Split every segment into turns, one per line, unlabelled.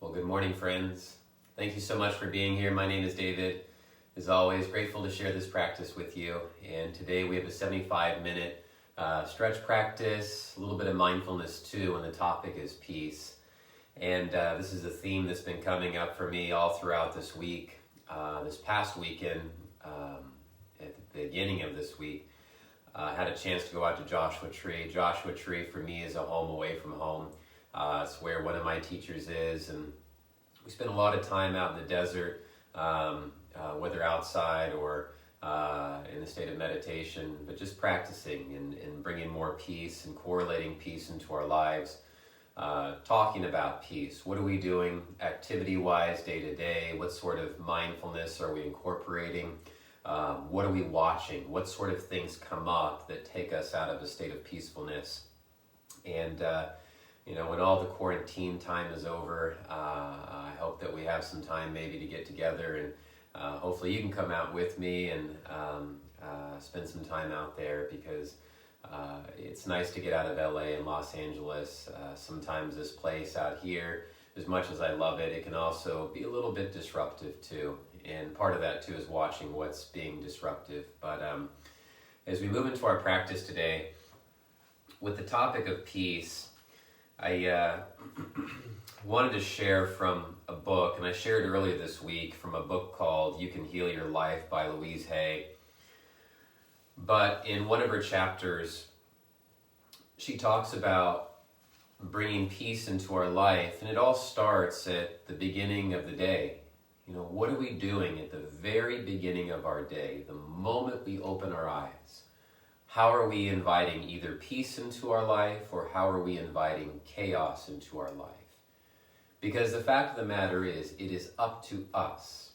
Well, good morning, friends. Thank you so much for being here. My name is David. As always, grateful to share this practice with you. And today we have a 75-minute stretch practice, a little bit of mindfulness too, and the topic is peace. And this is a theme that's been coming up for me all throughout this week. This past weekend, at the beginning of this week, I had a chance to go out to Joshua Tree. Joshua Tree for me is a home away from home. It's where one of my teachers is, and we spend a lot of time out in the desert, whether outside or in the state of meditation, but just practicing and bringing more peace and correlating peace into our lives, talking about peace. What are we doing activity-wise day to day? What sort of mindfulness are we incorporating? What are we watching? What sort of things come up that take us out of a state of peacefulness? And when all the quarantine time is over, I hope that we have some time maybe to get together, and hopefully you can come out with me and spend some time out there, because it's nice to get out of LA and Los Angeles. Sometimes this place out here, as much as I love it, it can also be a little bit disruptive too. And part of that too is watching what's being disruptive. But as we move into our practice today, with the topic of peace, I wanted to share from a book, and I shared earlier this week from a book called You Can Heal Your Life by Louise Hay. But in one of her chapters, she talks about bringing peace into our life, and it all starts at the beginning of the day. What are we doing at the very beginning of our day, the moment we open our eyes? How are we inviting either peace into our life, or how are we inviting chaos into our life? Because the fact of the matter is, it is up to us.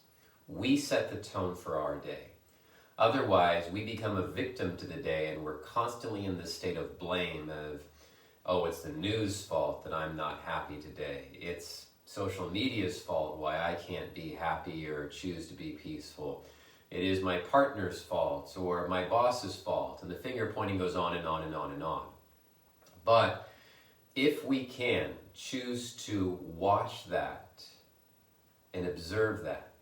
We set the tone for our day. Otherwise, we become a victim to the day, and we're constantly in this state of blame of, oh, it's the news' fault that I'm not happy today. It's social media's fault why I can't be happy or choose to be peaceful. It is my partner's fault or my boss's fault, and the finger pointing goes on and on and on and on. But if we can choose to watch that and observe that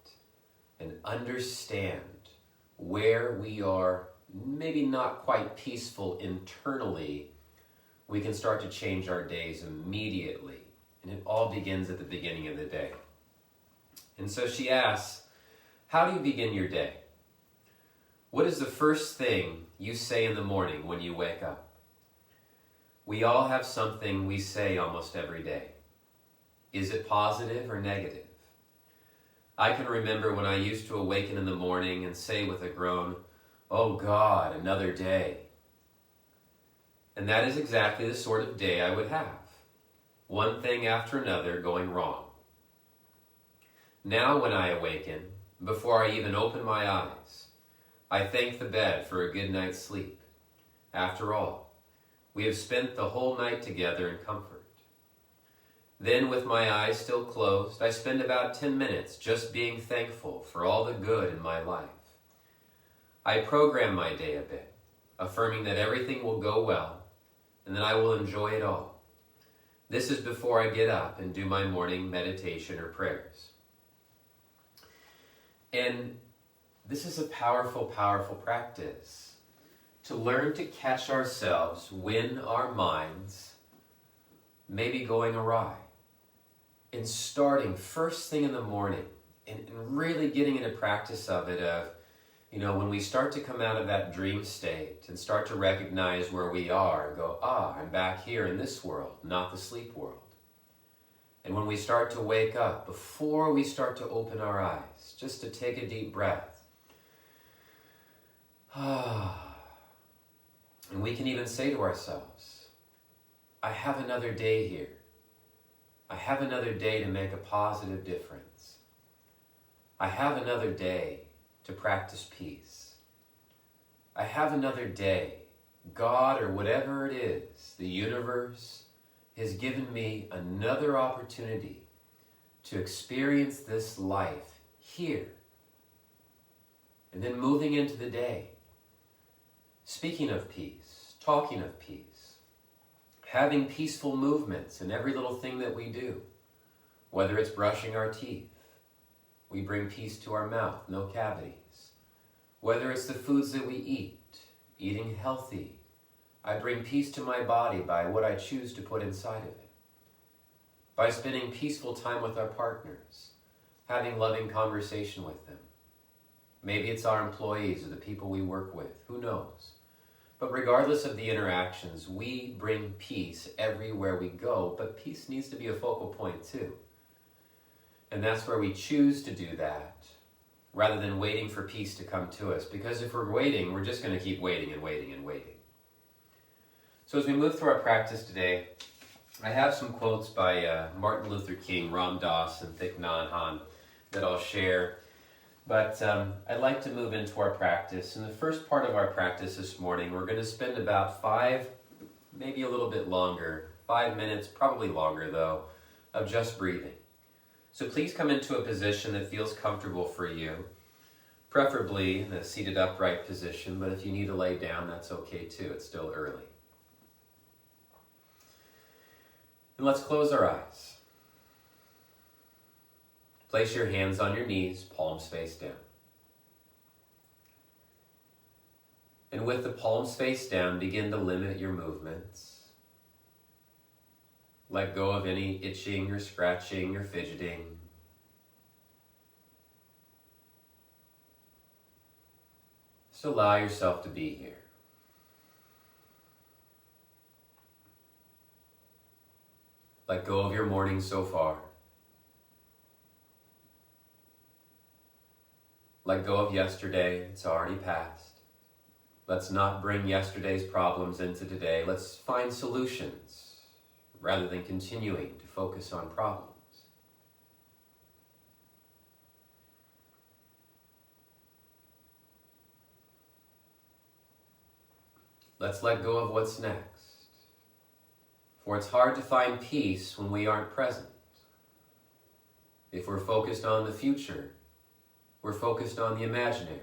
and understand where we are maybe not quite peaceful internally, we can start to change our days immediately. And it all begins at the beginning of the day. And so she asks, how do you begin your day? What is the first thing you say in the morning when you wake up? We all have something we say almost every day. Is it positive or negative? I can remember when I used to awaken in the morning and say with a groan, "Oh God, another day." And that is exactly the sort of day I would have. One thing after another going wrong. Now when I awaken, before I even open my eyes, I thank the bed for a good night's sleep. After all, we have spent the whole night together in comfort. Then, with my eyes still closed, I spend about 10 minutes just being thankful for all the good in my life. I program my day a bit, affirming that everything will go well and that I will enjoy it all. This is before I get up and do my morning meditation or prayers. And this is a powerful, powerful practice, to learn to catch ourselves when our minds may be going awry, and starting first thing in the morning and really getting into practice of it, of, when we start to come out of that dream state and start to recognize where we are and go, I'm back here in this world, not the sleep world. And when we start to wake up, before we start to open our eyes, just to take a deep breath. And we can even say to ourselves, I have another day here. I have another day to make a positive difference. I have another day to practice peace. I have another day. God, or whatever it is, the universe, has given me another opportunity to experience this life here. And then moving into the day, speaking of peace, talking of peace, having peaceful movements in every little thing that we do, Whether it's brushing our teeth, we bring peace to our mouth, no cavities. Whether it's the foods that we eat, eating healthy, I bring peace to my body by what I choose to put inside of it. By spending peaceful time with our partners, having loving conversation with them. Maybe it's our employees or the people we work with, who knows? But regardless of the interactions, we bring peace everywhere we go, but peace needs to be a focal point too. And that's where we choose to do that, rather than waiting for peace to come to us. Because if we're waiting, we're just going to keep waiting and waiting and waiting. So as we move through our practice today, I have some quotes by Martin Luther King, Ram Dass, and Thich Nhat Hanh that I'll share. But I'd like to move into our practice. In the first part of our practice this morning, we're going to spend about 5, maybe a little bit longer, 5 minutes, probably longer though, of just breathing. So please come into a position that feels comfortable for you, preferably in a seated upright position, but if you need to lay down, that's okay too. It's still early. And let's close our eyes. Place your hands on your knees, palms face down. And with the palms face down, begin to limit your movements. Let go of any itching or scratching or fidgeting. Just allow yourself to be here. Let go of your morning so far. Let go of yesterday, it's already past. Let's not bring yesterday's problems into today. Let's find solutions rather than continuing to focus on problems. Let's let go of what's next. For it's hard to find peace when we aren't present. If we're focused on the future, we're focused on the imaginary.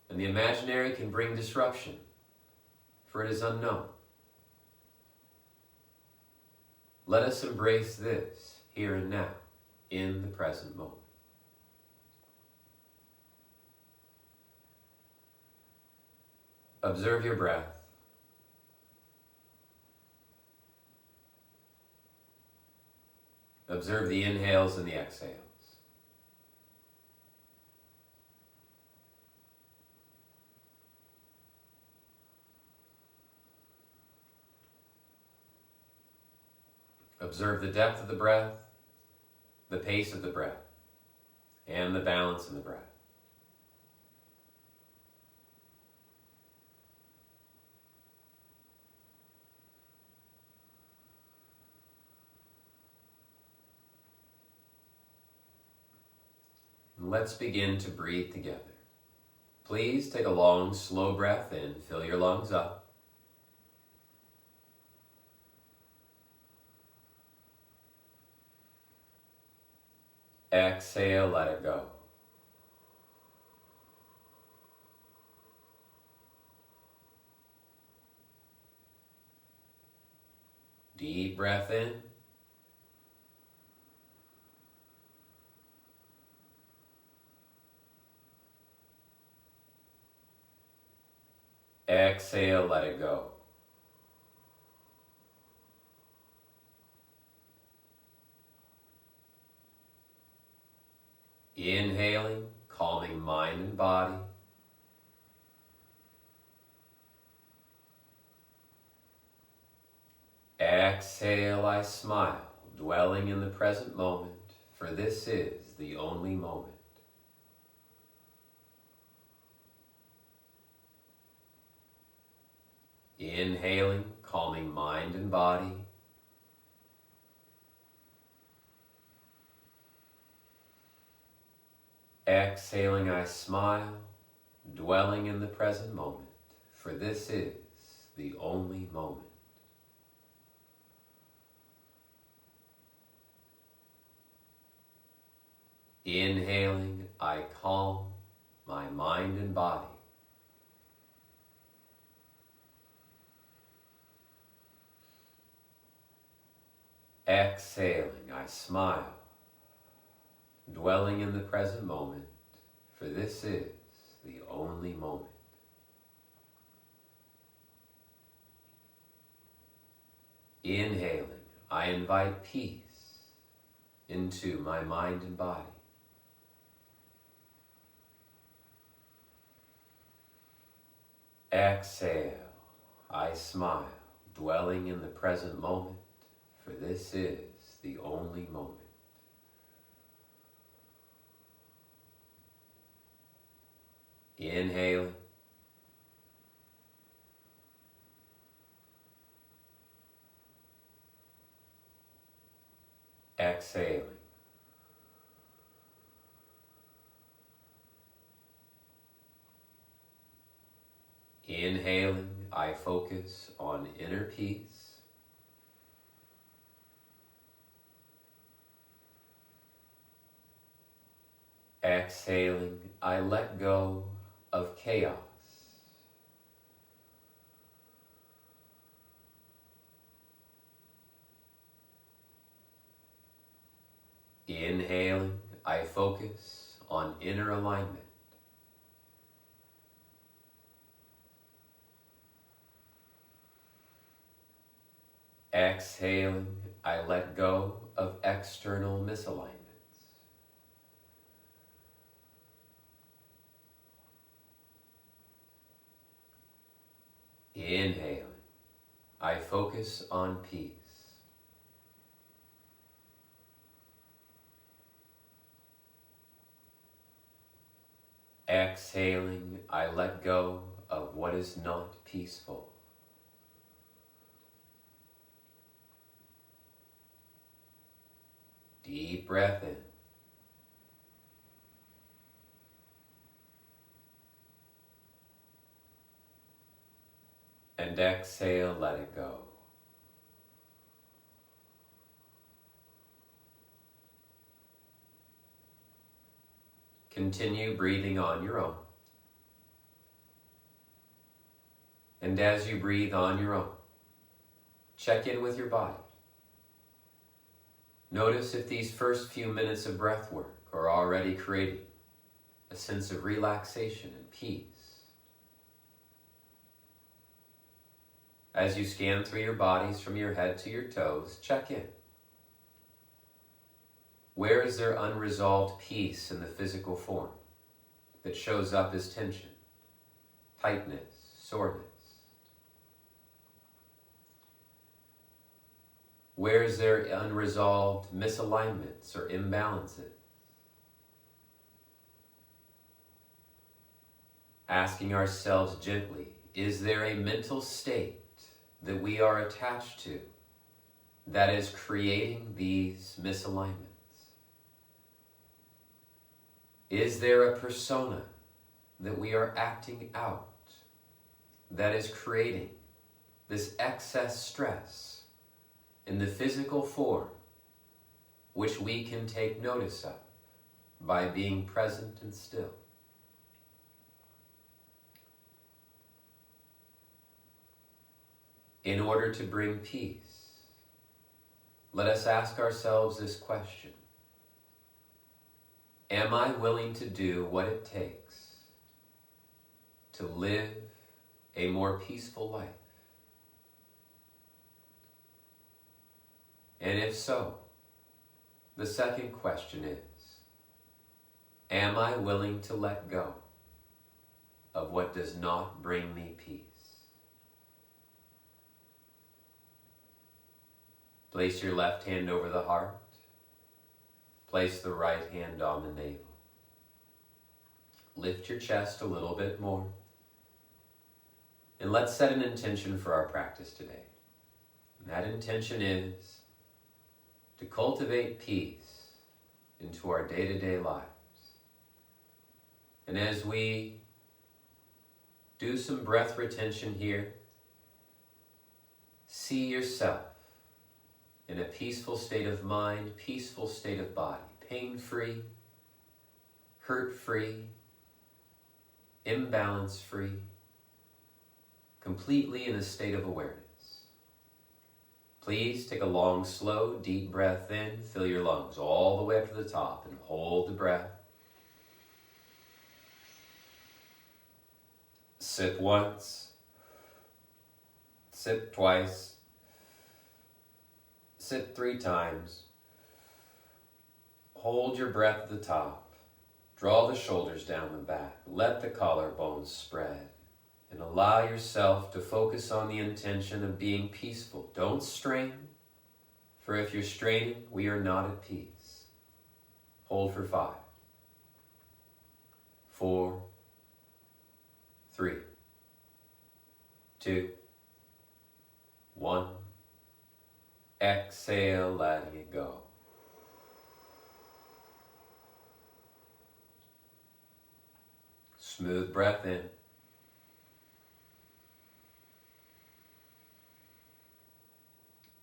And the imaginary can bring disruption, for it is unknown. Let us embrace this here and now, in the present moment. Observe your breath. Observe the inhales and the exhales. Observe the depth of the breath, the pace of the breath, and the balance in the breath. And let's begin to breathe together. Please take a long, slow breath in, fill your lungs up. Exhale, let it go. Deep breath in. Exhale, let it go. Inhaling, calming mind and body. Exhale, I smile, dwelling in the present moment, for this is the only moment. Inhaling, calming mind and body. Exhaling, I smile, dwelling in the present moment, for this is the only moment. Inhaling, I calm my mind and body. Exhaling, I smile, dwelling in the present moment, for this is the only moment. Inhaling, I invite peace into my mind and body. Exhale, I smile, dwelling in the present moment, for this is the only moment. Inhaling, exhaling. Inhaling, I focus on inner peace. Exhaling, I let go of chaos. Inhaling, I focus on inner alignment. Exhaling, I let go of external misalignments. Inhaling, I focus on peace. Exhaling, I let go of what is not peaceful. Deep breath in. And exhale, let it go. Continue breathing on your own. And as you breathe on your own, check in with your body. Notice if these first few minutes of breath work are already creating a sense of relaxation and peace. As you scan through your bodies from your head to your toes, check in. Where is there unresolved peace in the physical form that shows up as tension, tightness, soreness? Where is there unresolved misalignments or imbalances? Asking ourselves gently, is there a mental state that we are attached to that is creating these misalignments? Is there a persona that we are acting out that is creating this excess stress in the physical form, which we can take notice of by being present and still? In order to bring peace, let us ask ourselves this question: am I willing to do what it takes to live a more peaceful life? And if so, the second question is, am I willing to let go of what does not bring me peace? Place your left hand over the heart. Place the right hand on the navel. Lift your chest a little bit more. And let's set an intention for our practice today. And that intention is to cultivate peace into our day-to-day lives. And as we do some breath retention here, see yourself in a peaceful state of mind, peaceful state of body, pain-free, hurt-free, imbalance-free, completely in a state of awareness. please take a long, slow, deep breath in. Fill your lungs all the way up to the top and hold the breath. Sip once. Sip twice. Sip 3 times. Hold your breath at the top. Draw the shoulders down the back. Let the collarbones spread. And allow yourself to focus on the intention of being peaceful. Don't strain, for if you're straining, we are not at peace. Hold for 5, 4, 3, 2, 1. Exhale, letting it go. Smooth breath in.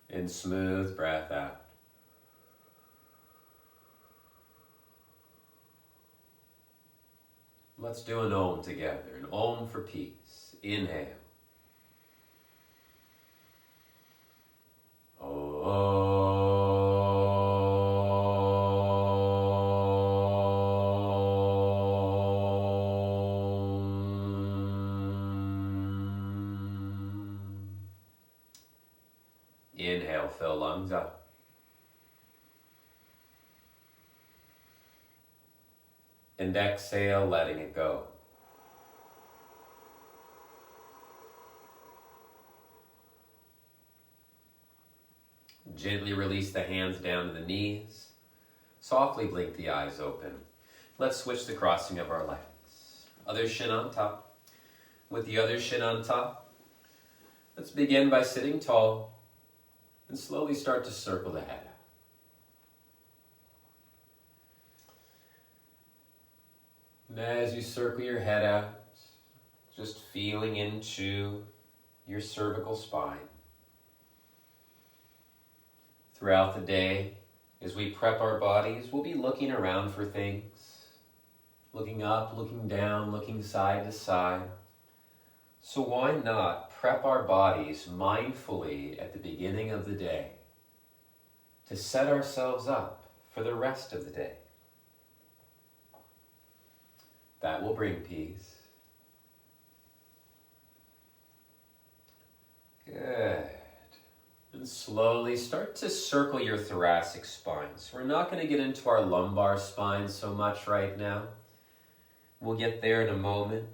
And smooth breath out. Let's do an Om together. An Om for peace. Inhale. Inhale, fill lungs up. And exhale, letting it go. Gently release the hands down to the knees. Softly blink the eyes open. Let's switch the crossing of our legs. Other shin on top. With the other shin on top, let's begin by sitting tall and slowly start to circle the head out. And as you circle your head out, just feeling into your cervical spine. Throughout the day, as we prep our bodies, we'll be looking around for things, looking up, looking down, looking side to side. So why not prep our bodies mindfully at the beginning of the day to set ourselves up for the rest of the day? That will bring peace. Good. And slowly start to circle your thoracic spine. So we're not going to get into our lumbar spine so much right now. We'll get there in a moment.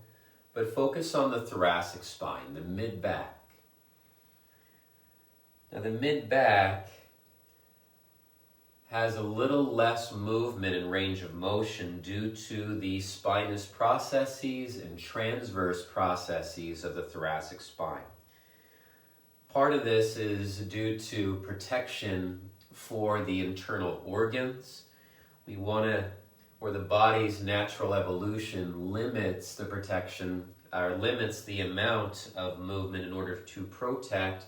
But focus on the thoracic spine, the mid-back. Now the mid-back has a little less movement and range of motion due to the spinous processes and transverse processes of the thoracic spine. Part of this is due to protection for the internal organs. We want to, where the body's natural evolution limits the protection, or limits the amount of movement in order to protect,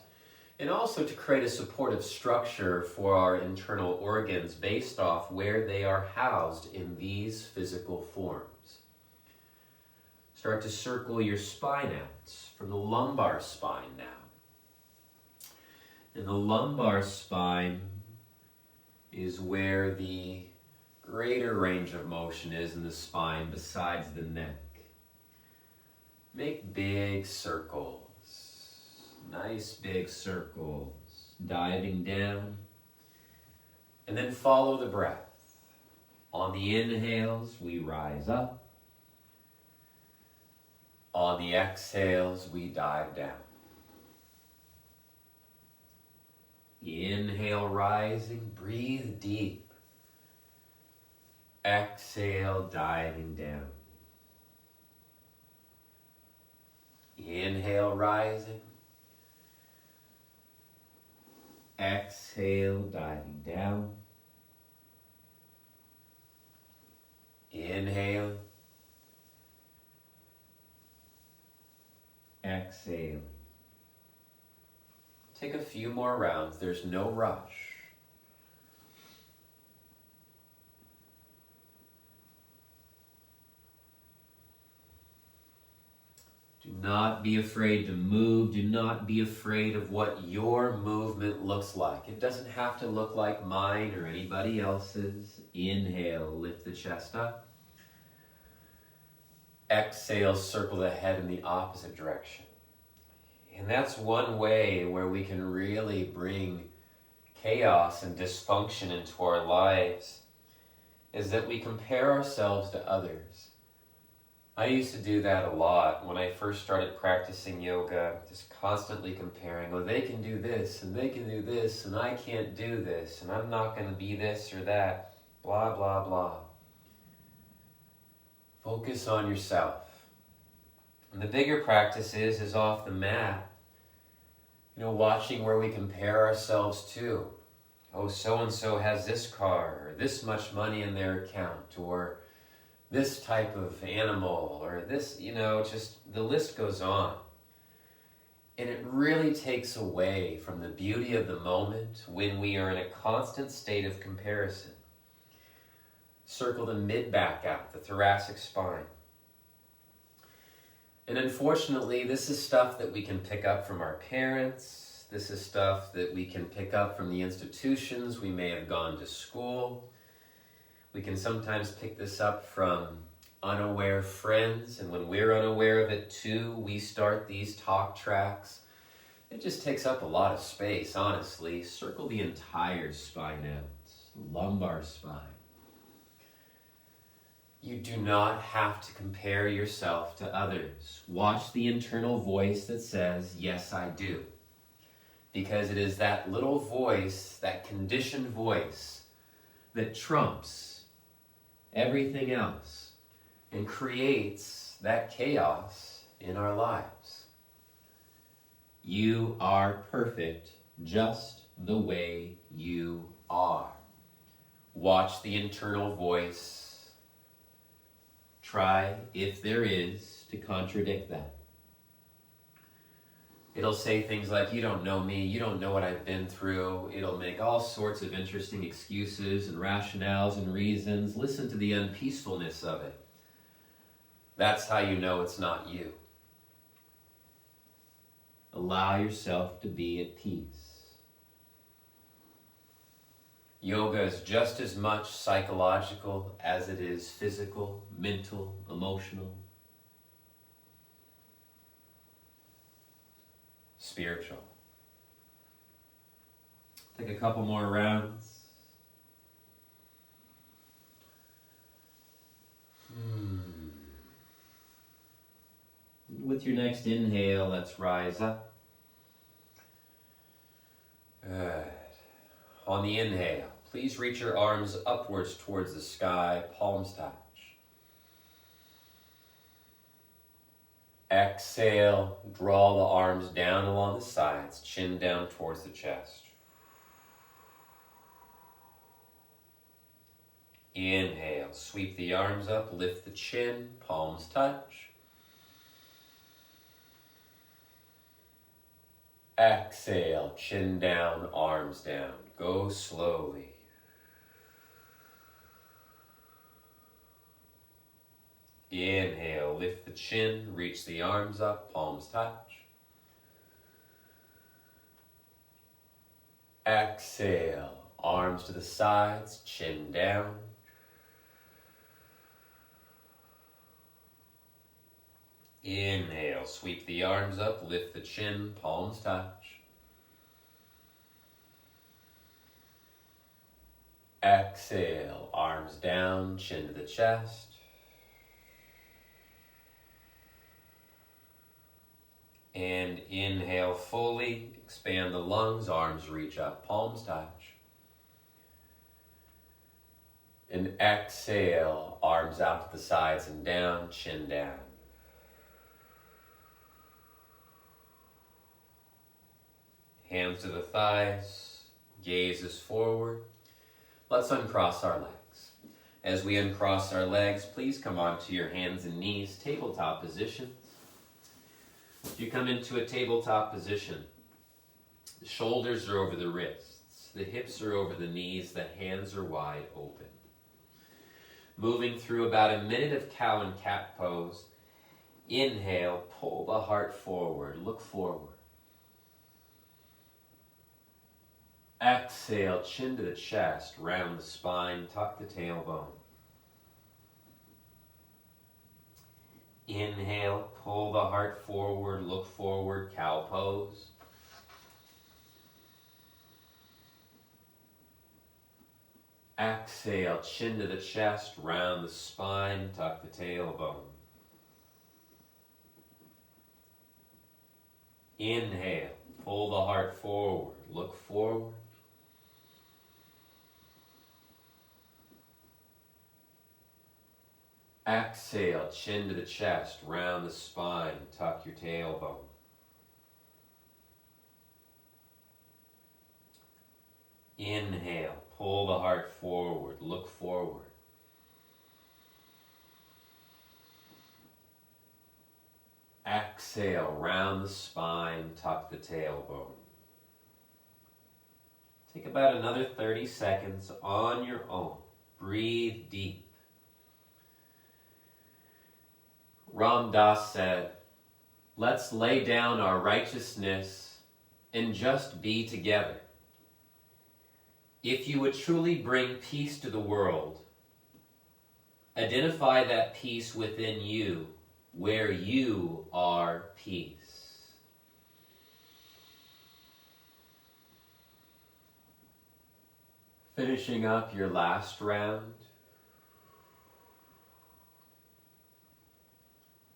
and also to create a supportive structure for our internal organs based off where they are housed in these physical forms. Start to circle your spine out from the lumbar spine now. And the lumbar spine is where the greater range of motion is in the spine besides the neck. Make big circles, nice big circles, diving down. And then follow the breath. On the inhales, we rise up. On the exhales, we dive down. Inhale, rising, breathe deep. Exhale, diving down. Inhale, rising. Exhale, diving down. Inhale. Exhale. Take a few more rounds. There's no rush. Do not be afraid to move. Do not be afraid of what your movement looks like. It doesn't have to look like mine or anybody else's. Inhale, lift the chest up. Exhale, circle the head in the opposite direction. And that's one way where we can really bring chaos and dysfunction into our lives, is that we compare ourselves to others. I used to do that a lot when I first started practicing yoga, just constantly comparing, oh, they can do this, and they can do this, and I can't do this, and I'm not going to be this or that, blah, blah, blah. Focus on yourself. And the bigger practice is off the mat, watching where we compare ourselves to. Oh, so-and-so has this car, or this much money in their account, or this type of animal, or this, just the list goes on. And it really takes away from the beauty of the moment when we are in a constant state of comparison. Circle the mid-back out, the thoracic spine. And unfortunately, this is stuff that we can pick up from our parents. This is stuff that we can pick up from the institutions we may have gone to school. We can sometimes pick this up from unaware friends, and when we're unaware of it too, we start these talk tracks. It just takes up a lot of space, honestly. Circle the entire spine out, lumbar spine. You do not have to compare yourself to others. Watch the internal voice that says, yes, I do. Because it is that little voice, that conditioned voice, that trumps everything else and creates that chaos in our lives. You are perfect just the way you are. Watch the internal voice. Try, if there is, to contradict that. It'll say things like, you don't know me, you don't know what I've been through. It'll make all sorts of interesting excuses and rationales and reasons. Listen to the unpeacefulness of it. That's how you know it's not you. Allow yourself to be at peace. Yoga is just as much psychological as it is physical, mental, emotional, spiritual. Take a couple more rounds. With your next inhale, let's rise up. Good. On the inhale, please reach your arms upwards towards the sky, palms touch. Exhale, draw the arms down along the sides, chin down towards the chest. Inhale, sweep the arms up, lift the chin, palms touch. Exhale, chin down, arms down. Go slowly. Inhale, lift the chin, reach the arms up, palms touch. Exhale, arms to the sides, chin down. Inhale, sweep the arms up, lift the chin, palms touch. Exhale, arms down, chin to the chest. And inhale fully, expand the lungs, arms reach up, palms touch. And exhale, arms out to the sides and down, chin down. Hands to the thighs, gaze is forward. Let's uncross our legs. As we uncross our legs, please come onto your hands and knees, tabletop position. If you come into a tabletop position, the shoulders are over the wrists, the hips are over the knees, the hands are wide open. Moving through about a minute of cow and cat pose, Inhale, pull the heart forward, look forward. Exhale, chin to the chest, round the spine, tuck the tailbone. Inhale, pull the heart forward, look forward, cow pose. Exhale, chin to the chest, round the spine, tuck the tailbone. Inhale, pull the heart forward, look forward. Exhale, chin to the chest, round the spine, tuck your tailbone. Inhale, pull the heart forward, look forward. Exhale, round the spine, tuck the tailbone. Take about another 30 seconds on your own. Breathe deep. Ram Dass said, "Let's lay down our righteousness and just be together. If you would truly bring peace to the world, identify that peace within you, where you are peace." Finishing up your last round.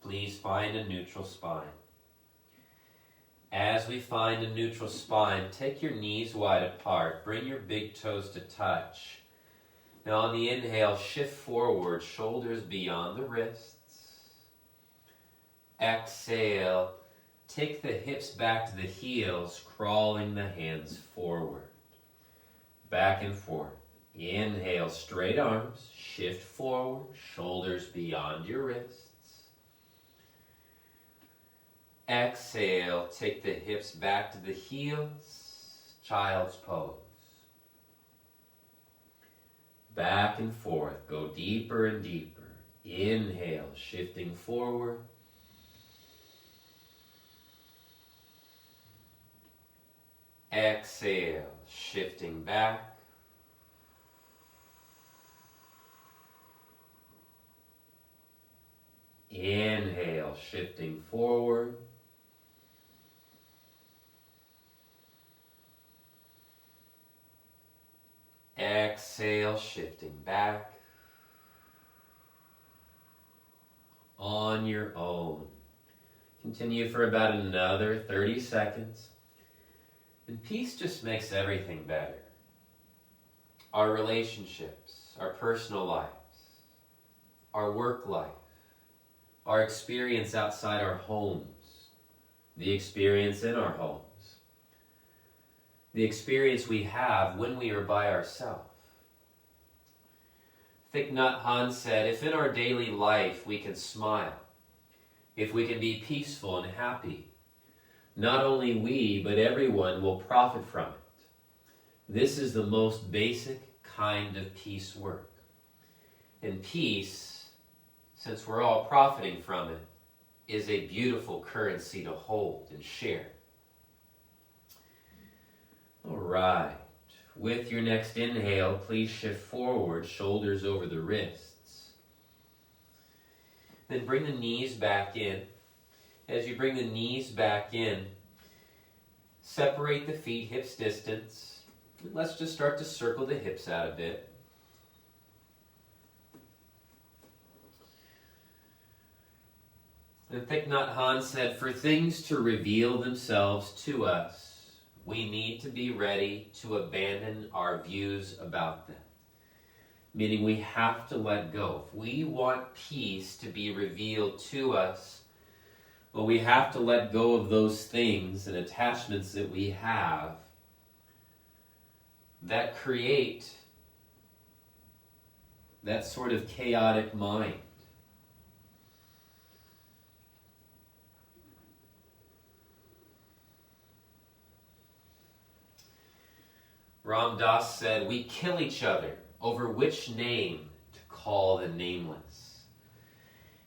Please find a neutral spine. As we find a neutral spine, take your knees wide apart. Bring your big toes to touch. Now on the inhale, shift forward, shoulders beyond the wrists. Exhale, take the hips back to the heels, crawling the hands forward. Back and forth. Inhale, straight arms, shift forward, shoulders beyond your wrists. Exhale, take the hips back to the heels, child's pose. Back and forth, go deeper and deeper. Inhale, shifting forward. Exhale, shifting back. Inhale, shifting forward. Exhale, shifting back. On your own. Continue for about another 30 seconds. And peace just makes everything better. Our relationships, our personal lives, our work life, our experience outside our homes, the experience in our homes, the experience we have when we are by ourselves. Thich Nhat Hanh said, if in our daily life we can smile, if we can be peaceful and happy, not only we, but everyone will profit from it. This is the most basic kind of peace work. And peace, since we're all profiting from it, is a beautiful currency to hold and share. All right. With your next inhale, please shift forward, shoulders over the wrists. Then bring the knees back in. As you bring the knees back in, separate the feet hips distance. Let's just start to circle the hips out a bit. And Thich Nhat Hanh said, for things to reveal themselves to us, we need to be ready to abandon our views about them. Meaning we have to let go. If we want peace to be revealed to us, well, we have to let go of those things and attachments that we have that create that sort of chaotic mind. Ram Dass said, we kill each other over which name to call the nameless.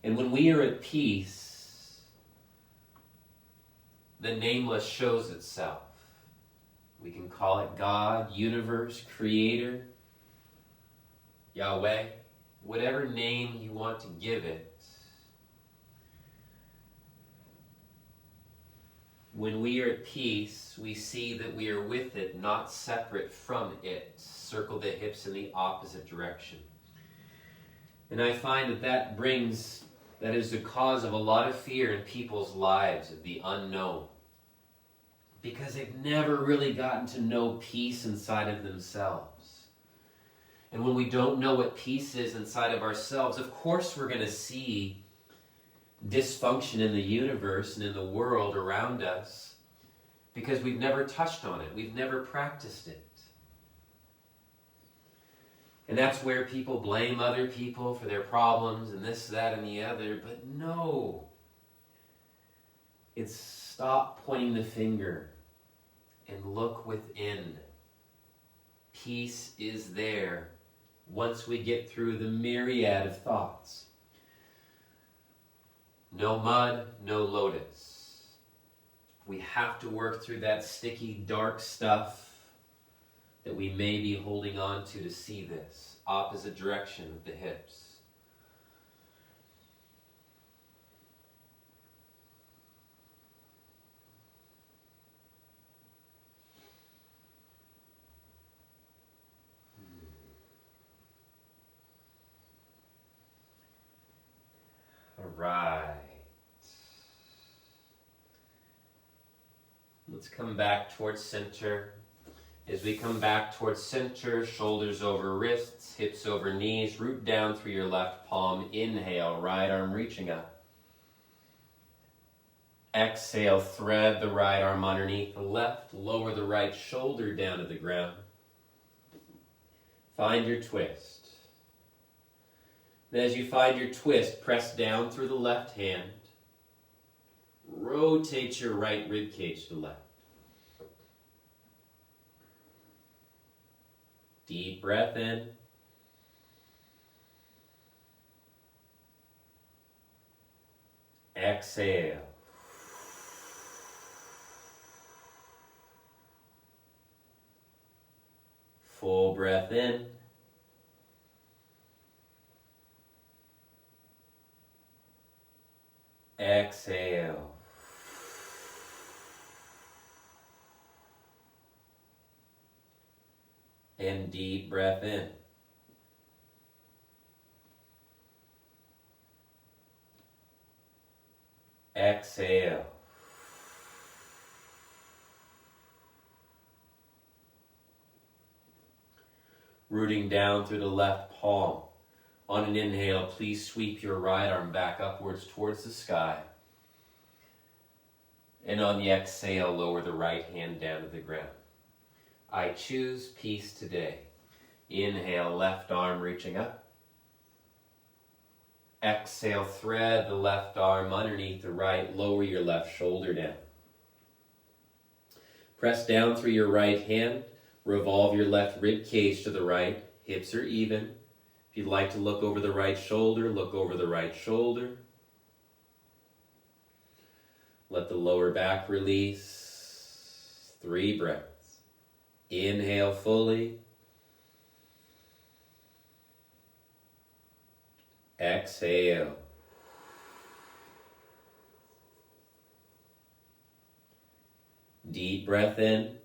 And when we are at peace, the nameless shows itself. We can call it God, universe, creator, Yahweh, whatever name you want to give it. When we are at peace, we see that we are with it, not separate from it. Circle the hips in the opposite direction. And I find that that is the cause of a lot of fear in people's lives, of the unknown. Because they've never really gotten to know peace inside of themselves. And when we don't know what peace is inside of ourselves, of course we're going to see dysfunction in the universe and in the world around us, because we've never touched on it. We've never practiced it. And that's where people blame other people for their problems and this, that, and the other. But no. It's stop pointing the finger and look within. Peace is there once we get through the myriad of thoughts. No mud, no lotus. We have to work through that sticky, dark stuff that we may be holding on to see this. Opposite direction of the hips. All right. Let's come back towards center. As we come back towards center, shoulders over wrists, hips over knees, root down through your left palm. Inhale, right arm reaching up. Exhale, thread the right arm underneath the left, lower the right shoulder down to the ground. Find your twist. And as you find your twist, press down through the left hand. Rotate your right rib cage to the left. Deep breath in. Exhale. Full breath in. Exhale. And deep breath in. Exhale. Rooting down through the left palm. On an inhale, please sweep your right arm back upwards towards the sky. And on the exhale, lower the right hand down to the ground. I choose peace today. Inhale, left arm reaching up. Exhale, thread the left arm underneath the right, lower your left shoulder down. Press down through your right hand, revolve your left rib cage to the right, hips are even. If you'd like to look over the right shoulder, look over the right shoulder. Let the lower back release. 3 breaths. Inhale fully. Exhale. Deep breath in.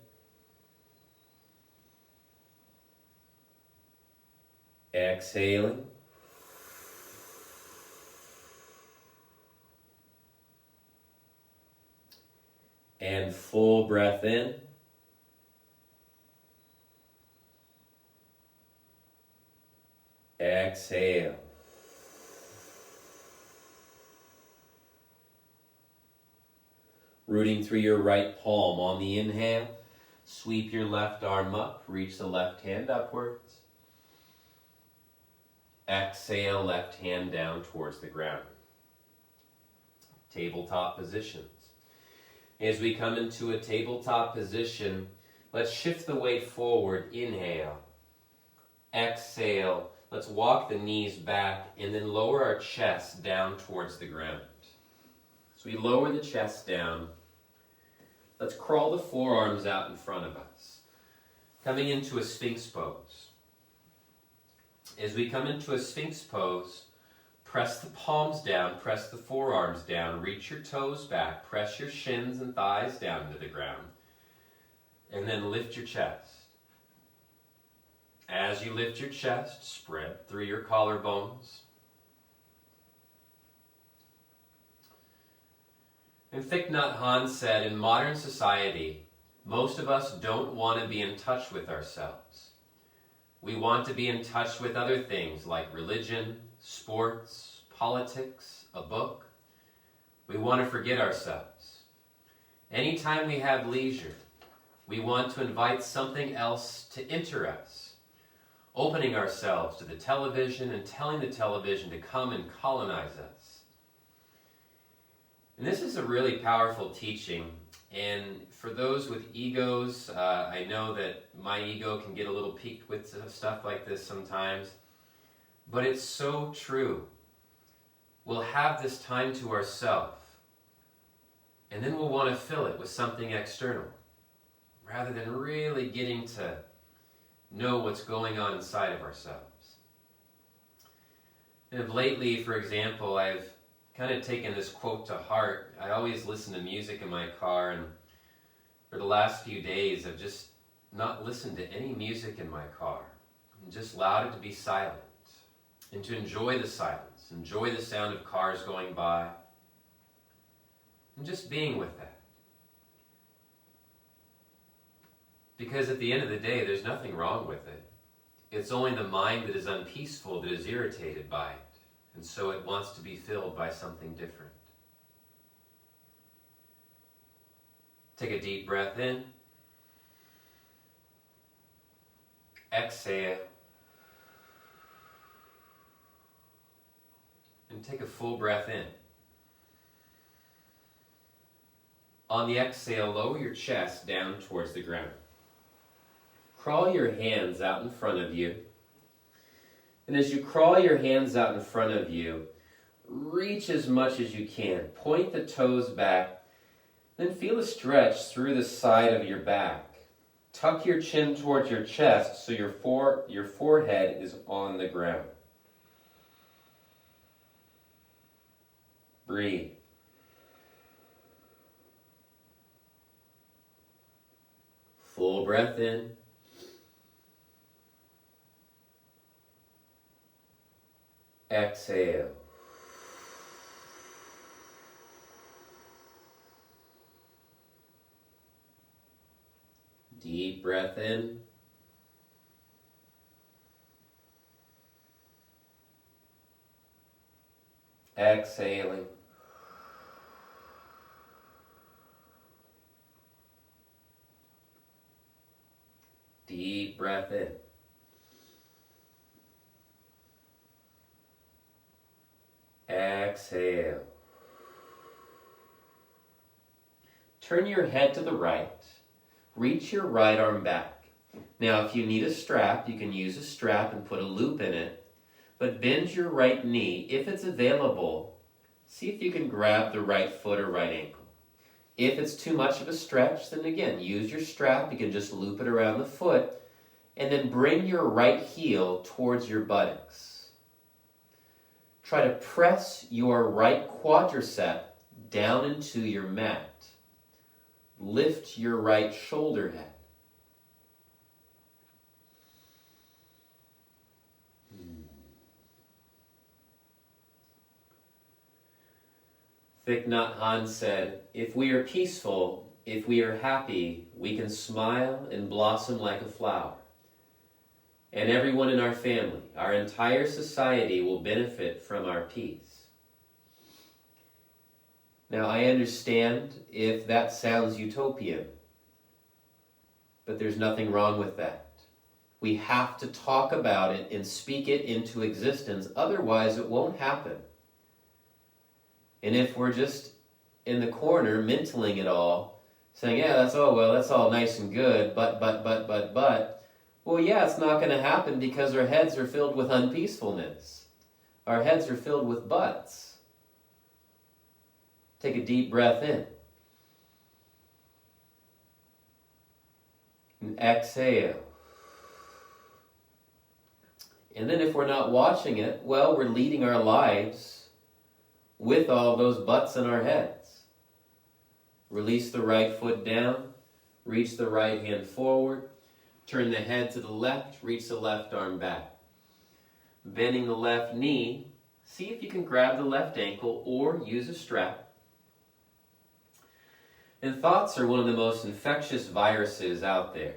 Exhaling. And full breath in. Exhale. Rooting through your right palm on the inhale. Sweep your left arm up. Reach the left hand upwards. Exhale, left hand down towards the ground. Tabletop positions. As we come into a tabletop position, let's shift the weight forward. Inhale. Exhale. Let's walk the knees back and then lower our chest down towards the ground. So we lower the chest down Let's crawl the forearms out in front of us, coming into a Sphinx pose. As we come into a Sphinx pose, press the palms down, press the forearms down, reach your toes back, press your shins and thighs down to the ground, and then lift your chest. As you lift your chest, spread through your collarbones. And Thich Nhat Hanh said, in modern society, most of us don't want to be in touch with ourselves. We want to be in touch with other things like religion, sports, politics, a book. We want to forget ourselves. Anytime we have leisure, we want to invite something else to enter us, opening ourselves to the television and telling the television to come and colonize us. And this is a really powerful teaching. And for those with egos, I know that my ego can get a little peaked with stuff like this sometimes, but it's so true. We'll have this time to ourselves, and then we'll want to fill it with something external, rather than really getting to know what's going on inside of ourselves. And of lately, for example, I've kind of taken this quote to heart. I always listen to music in my car, and for the last few days, I've just not listened to any music in my car, and just allowed it to be silent, and to enjoy the silence, enjoy the sound of cars going by, and just being with that. Because at the end of the day, there's nothing wrong with it. It's only the mind that is unpeaceful that is irritated by it. And so it wants to be filled by something different. Take a deep breath in. Exhale. And take a full breath in. On the exhale, lower your chest down towards the ground. Crawl your hands out in front of you. And as you crawl your hands out in front of you, reach as much as you can. Point the toes back. Then feel a stretch through the side of your back. Tuck your chin towards your chest so your forehead is on the ground. Breathe. Full breath in. Exhale. Deep breath in. Exhaling. Deep breath in. Exhale. Turn your head to the right. Reach your right arm back. Now, if you need a strap, you can use a strap and put a loop in it. But bend your right knee. If it's available, see if you can grab the right foot or right ankle. If it's too much of a stretch, then again, use your strap. You can just loop it around the foot. And then bring your right heel towards your buttocks. Try to press your right quadricep down into your mat. Lift your right shoulder head. Thich Nhat Hanh said, if we are peaceful, if we are happy, we can smile and blossom like a flower. And everyone in our family, our entire society will benefit from our peace. Now, I understand if that sounds utopian, but there's nothing wrong with that. We have to talk about it and speak it into existence, otherwise it won't happen. And if we're just in the corner mentaling it all, saying, yeah, that's all nice and good, but, well, yeah, it's not going to happen because our heads are filled with unpeacefulness. Our heads are filled with buts. Take a deep breath in. and exhale. And then if we're not watching it, well, we're leading our lives with all those butts in our heads. Release the right foot down, reach the right hand forward, turn the head to the left, reach the left arm back. Bending the left knee, see if you can grab the left ankle or use a strap. And thoughts are one of the most infectious viruses out there.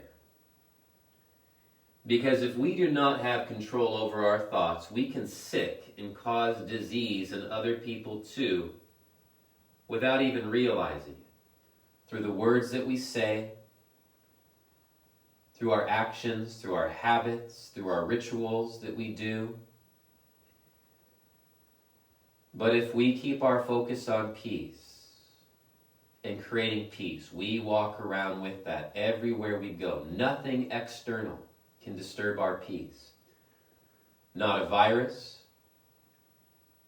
Because if we do not have control over our thoughts, we can sick and cause disease in other people too, without even realizing it. Through the words that we say, through our actions, through our habits, through our rituals that we do. But if we keep our focus on peace and creating peace, we walk around with that everywhere we go. Nothing external can disturb our peace. Not a virus,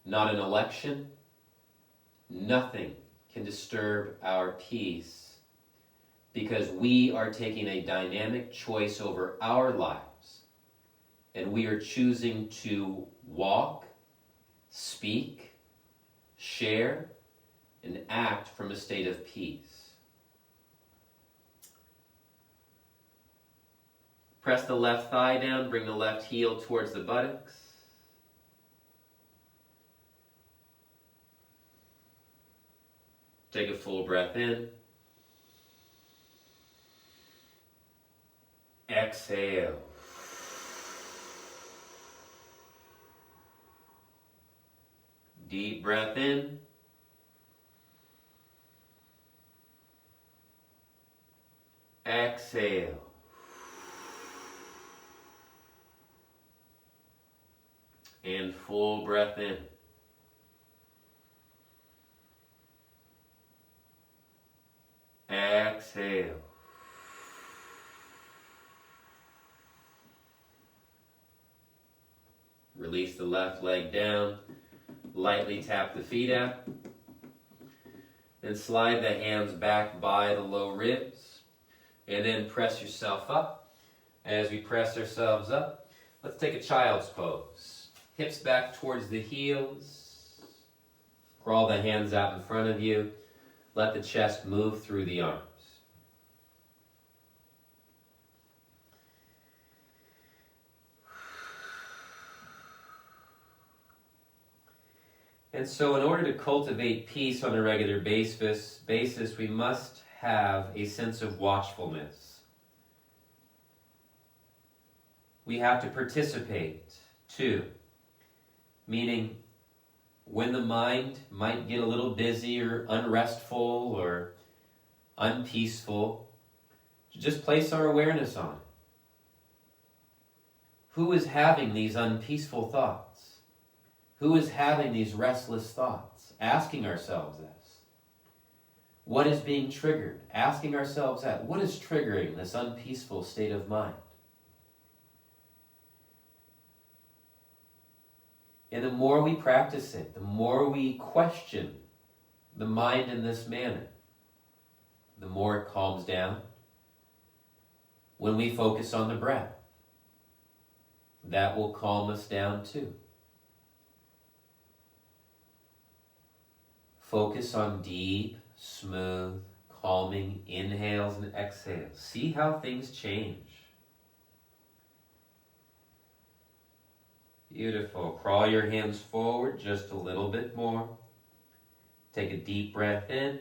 not an election, nothing can disturb our peace because we are taking a dynamic choice over our lives and we are choosing to walk, speak, share, and act from a state of peace. Press the left thigh down, bring the left heel towards the buttocks. Take a full breath in. Exhale. Deep breath in. Exhale. And full breath in. Exhale. Release the left leg down. Lightly tap the feet out. Then slide the hands back by the low ribs. And then press yourself up. As we press ourselves up, let's take a child's pose. Hips back towards the heels. Crawl the hands out in front of you. Let the chest move through the arms. And so in order to cultivate peace on a regular basis, we must have a sense of watchfulness. We have to participate too, meaning when the mind might get a little busy or unrestful or unpeaceful, just place our awareness on it. Who is having these unpeaceful thoughts? Who is having these restless thoughts? Asking ourselves this. What is being triggered? Asking ourselves that. What is triggering this unpeaceful state of mind? And the more we practice it, the more we question the mind in this manner, the more it calms down. When we focus on the breath, that will calm us down too. Focus on deep, smooth, calming inhales and exhales. See how things change. Beautiful. Crawl your hands forward just a little bit more. Take a deep breath in.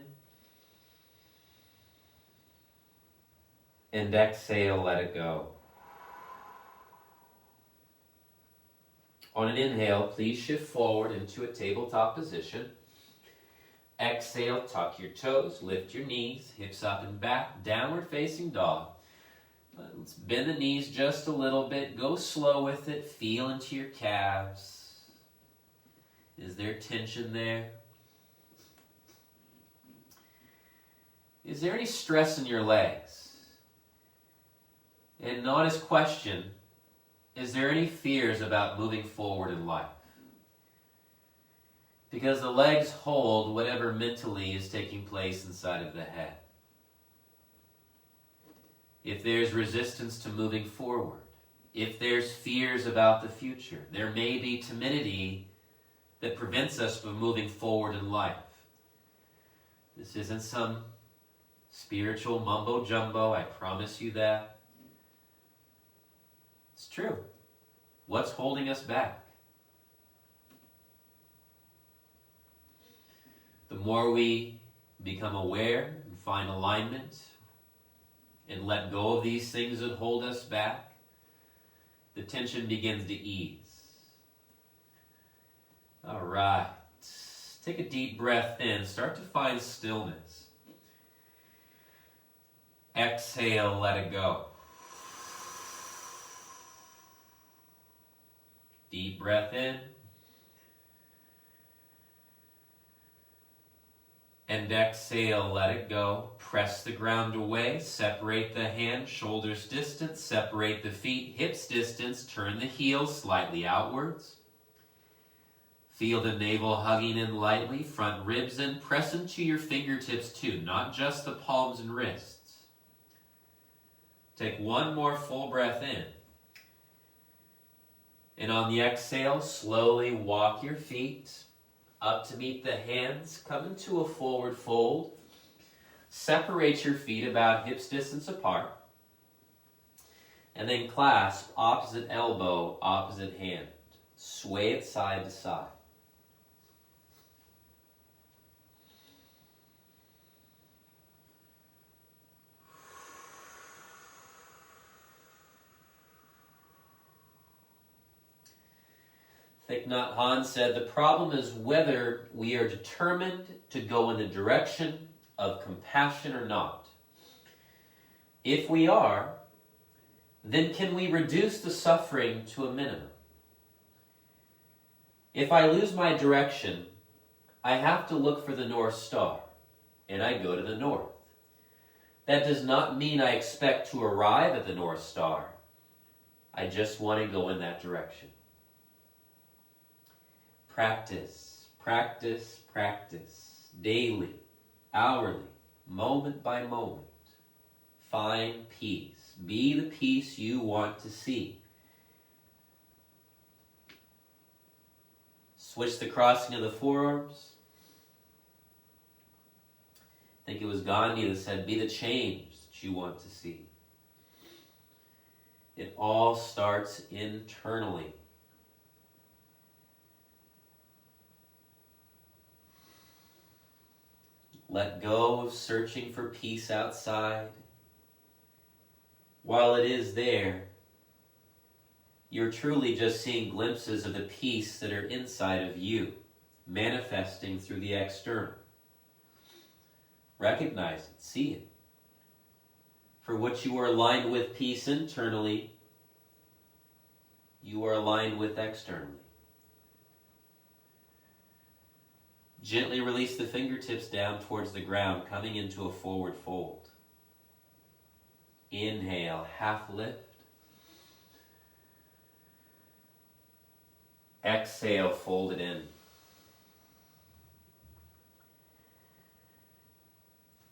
And exhale, let it go. On an inhale, please shift forward into a tabletop position. Exhale, tuck your toes, lift your knees, hips up and back, downward facing dog. Let's bend the knees just a little bit. Go slow with it. Feel into your calves. Is there tension there? Is there any stress in your legs? And notice question, is there any fears about moving forward in life? Because the legs hold whatever mentally is taking place inside of the head. if there's resistance to moving forward, if there's fears about the future, there may be timidity that prevents us from moving forward in life. This isn't some spiritual mumbo jumbo, I promise you that. It's true. What's holding us back? The more we become aware and find alignment and let go of these things that hold us back, the tension begins to ease. All right. Take a deep breath in. Start to find stillness. Exhale, let it go. Deep breath in. And exhale, let it go. Press the ground away. Separate the hands, shoulders distance. Separate the feet, hips distance. Turn the heels slightly outwards. Feel the navel hugging in lightly, front ribs in. Press into your fingertips too, not just the palms and wrists. Take one more full breath in. And on the exhale, slowly walk your feet up to meet the hands. Come into a forward fold. Separate your feet about hips distance apart. And then clasp opposite elbow, opposite hand. Sway it side to side. Thich Nhat Hanh said, the problem is whether we are determined to go in the direction of compassion or not. If we are, then can we reduce the suffering to a minimum? If I lose my direction, I have to look for the North Star, and I go to the north. That does not mean I expect to arrive at the North Star. I just want to go in that direction. Practice, practice, practice, daily, hourly, moment by moment. Find peace. Be the peace you want to see. Switch the crossing of the forearms. I think it was Gandhi that said, be the change that you want to see. It all starts internally. Let go of searching for peace outside. While it is there, you're truly just seeing glimpses of the peace that are inside of you, manifesting through the external. Recognize it, see it. For what you are aligned with peace internally, you are aligned with externally. Gently release the fingertips down towards the ground, coming into a forward fold. Inhale, half lift. Exhale, fold it in.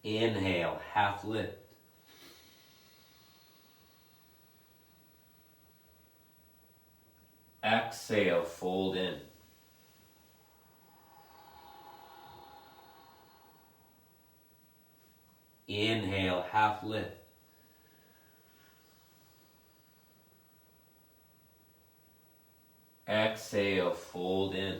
Inhale, half lift. Exhale, fold in. Inhale, half lift. Exhale, fold in.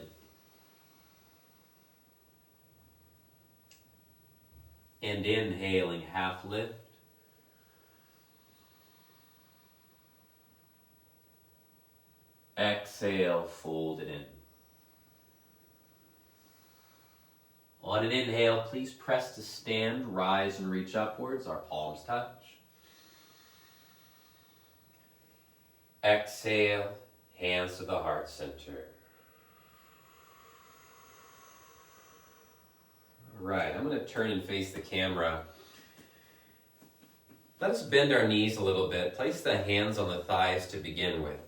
And inhaling, half lift. Exhale, fold it in. On an inhale, please press to stand, rise, and reach upwards. Our palms touch. Exhale, hands to the heart center. All right, I'm going to turn and face the camera. Let us bend our knees a little bit. Place the hands on the thighs to begin with.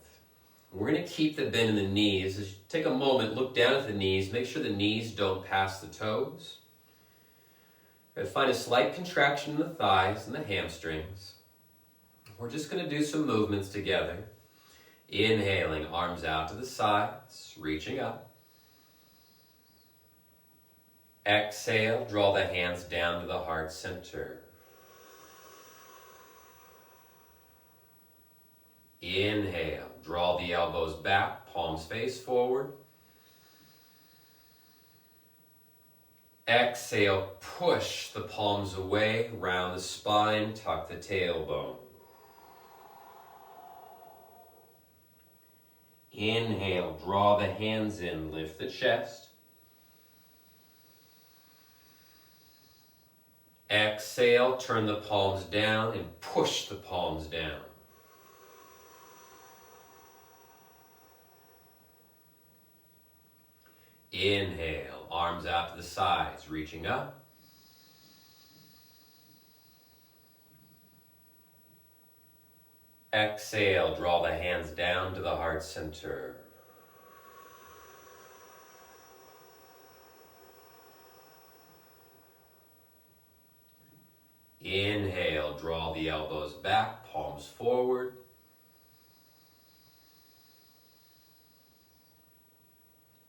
We're going to keep the bend in the knees. As you take a moment, look down at the knees. Make sure the knees don't pass the toes. And find a slight contraction in the thighs and the hamstrings. We're just going to do some movements together. Inhaling, arms out to the sides, reaching up. Exhale, draw the hands down to the heart center. Inhale, draw the elbows back, palms face forward. Exhale, push the palms away, round the spine, tuck the tailbone. Inhale, draw the hands in, lift the chest. Exhale, turn the palms down and push the palms down. Inhale, arms out to the sides, reaching up. Exhale, draw the hands down to the heart center. Inhale, draw the elbows back, palms forward.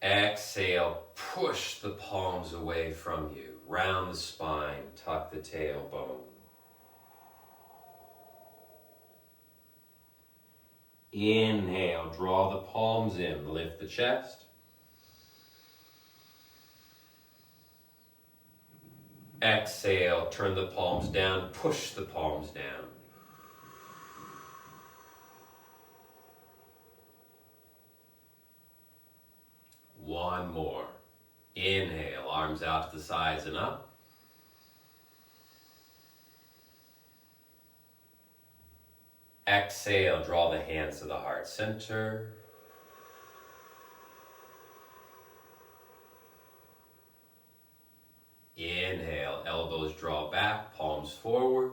Exhale, push the palms away from you. Round the spine, tuck the tailbone. Inhale, draw the palms in, lift the chest. Exhale, turn the palms down, push the palms down. One more. Inhale, arms out to the sides and up. Exhale, draw the hands to the heart center. Inhale, elbows draw back, palms forward.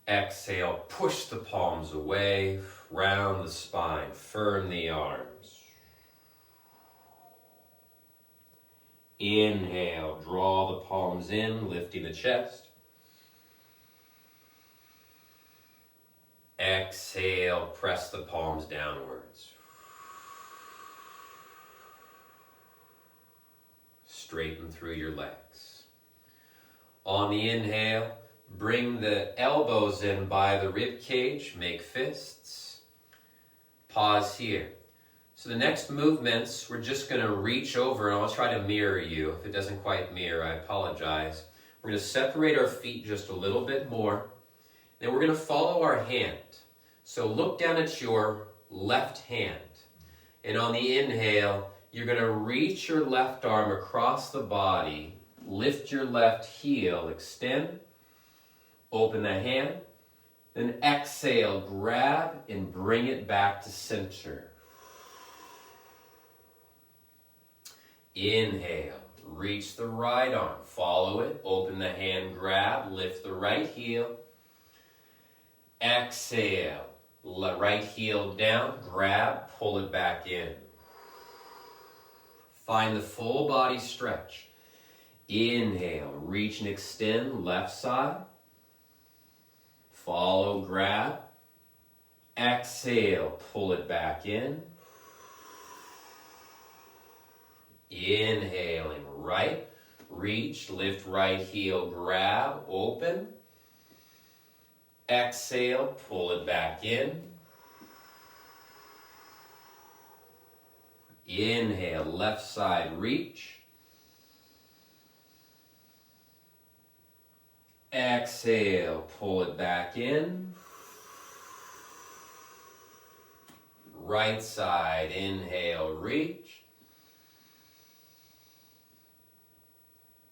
Exhale, push the palms away, round the spine, firm the arms. Inhale, draw the palms in, lifting the chest. Exhale, press the palms downwards. Straighten through your legs. On the inhale, bring the elbows in by the rib cage, make fists. Pause here. So the next movements, we're just going to reach over, and I'll try to mirror you. If it doesn't quite mirror, I apologize. We're going to separate our feet just a little bit more. Then we're going to follow our hand. So look down at your left hand. And on the inhale, you're going to reach your left arm across the body, lift your left heel, extend, open the hand, then exhale, grab and bring it back to center. Inhale, reach the right arm, follow it, open the hand, grab, lift the right heel. Exhale, right heel down, grab, pull it back in. Find the full body stretch. Inhale, reach and extend, left side. Follow, grab. Exhale, pull it back in. Inhaling, right. Reach, lift right heel, grab, open. Exhale, pull it back in. Inhale, left side, reach. Exhale, pull it back in. Right side, inhale, reach.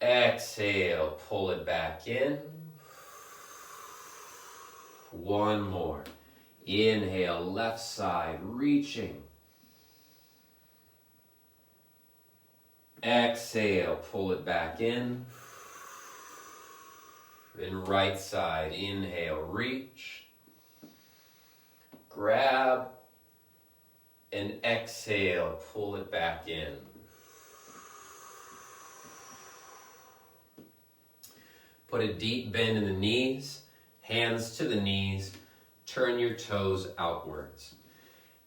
Exhale, pull it back in. One more. Inhale, left side, reaching. Exhale, pull it back in. And right side, inhale, reach. Grab. And exhale, pull it back in. Put a deep bend in the knees, hands to the knees, turn your toes outwards.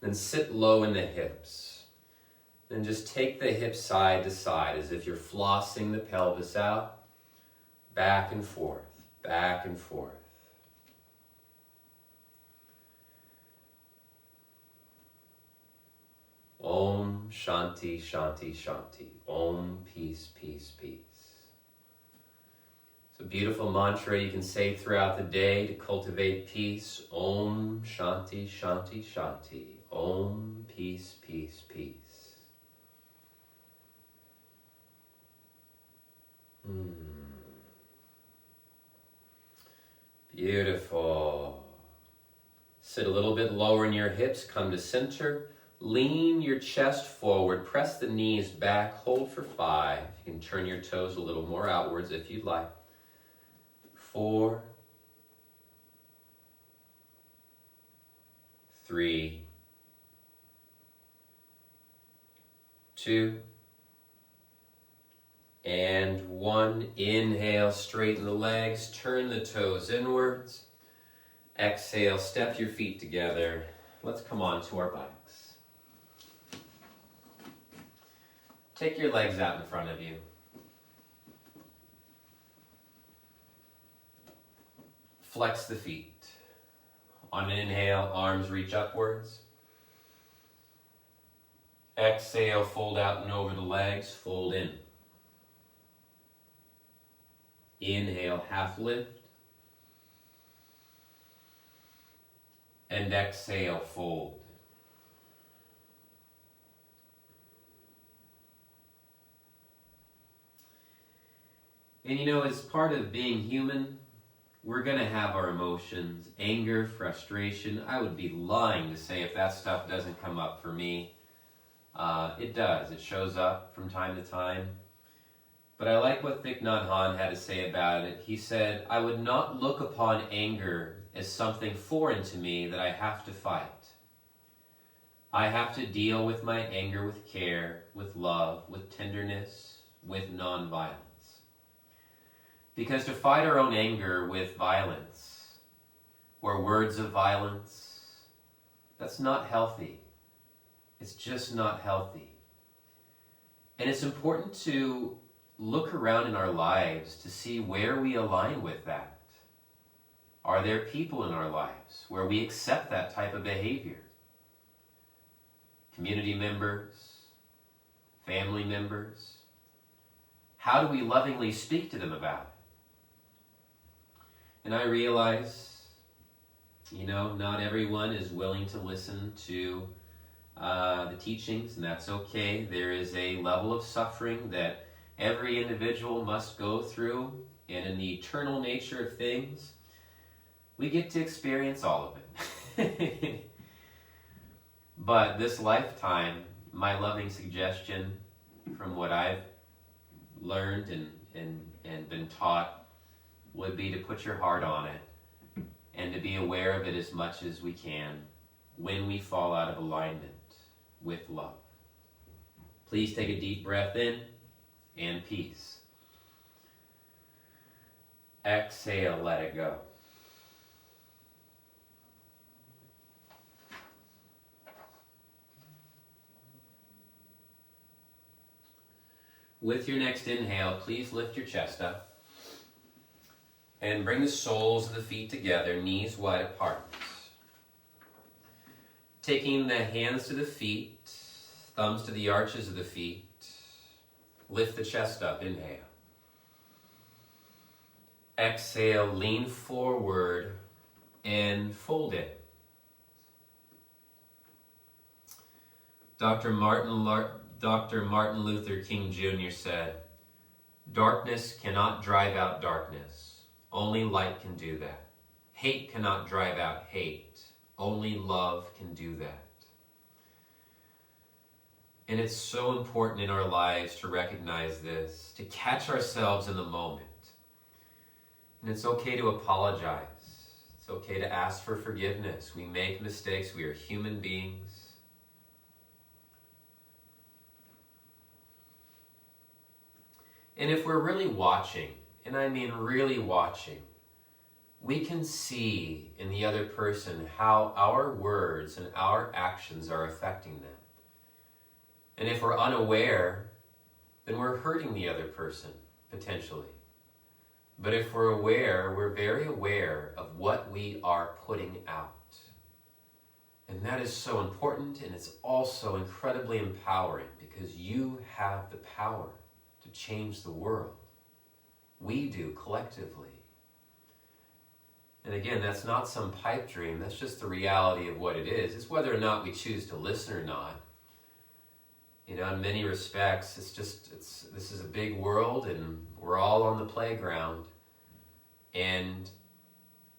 Then sit low in the hips. Then just take the hips side to side as if you're flossing the pelvis out, back and forth, back and forth. Om Shanti Shanti Shanti. Om Peace Peace Peace. It's a beautiful mantra you can say throughout the day to cultivate peace. Om Shanti Shanti Shanti. Om Peace Peace Peace. Beautiful. Sit a little bit lower in your hips. Come to center. Lean your chest forward. Press the knees back. Hold for 5. You can turn your toes a little more outwards if you'd like. 4, 3, 2, and 1. Inhale, straighten the legs, turn the toes inwards. Exhale, step your feet together. Let's come on to our bikes. Take your legs out in front of you. Flex the feet. On an inhale, arms reach upwards. Exhale, fold out and over the legs, fold in. Inhale, half lift. And exhale, fold. And you know, as part of being human, we're going to have our emotions, anger, frustration. I would be lying to say if that stuff doesn't come up for me. It does. It shows up from time to time. But I like what Thich Nhat Hanh had to say about it. He said, I would not look upon anger as something foreign to me that I have to fight. I have to deal with my anger with care, with love, with tenderness, with nonviolence. Because to fight our own anger with violence, or words of violence, that's not healthy. It's just not healthy. And it's important to look around in our lives to see where we align with that. Are there people in our lives where we accept that type of behavior? Community members, family members. How do we lovingly speak to them about it? And I realize, not everyone is willing to listen to the teachings, and that's okay. There is a level of suffering that every individual must go through, and in the eternal nature of things, we get to experience all of it. But this lifetime, my loving suggestion from what I've learned and been taught would be to put your heart on it and to be aware of it as much as we can when we fall out of alignment with love. Please take a deep breath in and peace. Exhale, let it go. With your next inhale, please lift your chest up and bring the soles of the feet together, knees wide apart. Taking the hands to the feet, thumbs to the arches of the feet, lift the chest up, inhale. Exhale, lean forward and fold it. Dr. Martin Luther King Jr. said, "Darkness cannot drive out darkness. Only light can do that. Hate cannot drive out hate. Only love can do that." And it's so important in our lives to recognize this, to catch ourselves in the moment. And it's okay to apologize. It's okay to ask for forgiveness. We make mistakes. We are human beings. And if we're really watching and I mean really watching, we can see in the other person how our words and our actions are affecting them. And if we're unaware, then we're hurting the other person, potentially. But if we're aware, we're very aware of what we are putting out. And that is so important, and it's also incredibly empowering because you have the power to change the world. We do collectively. And again, that's not some pipe dream, that's just the reality of what it is. It's whether or not we choose to listen or not. You know, in many respects, this is a big world and we're all on the playground. And,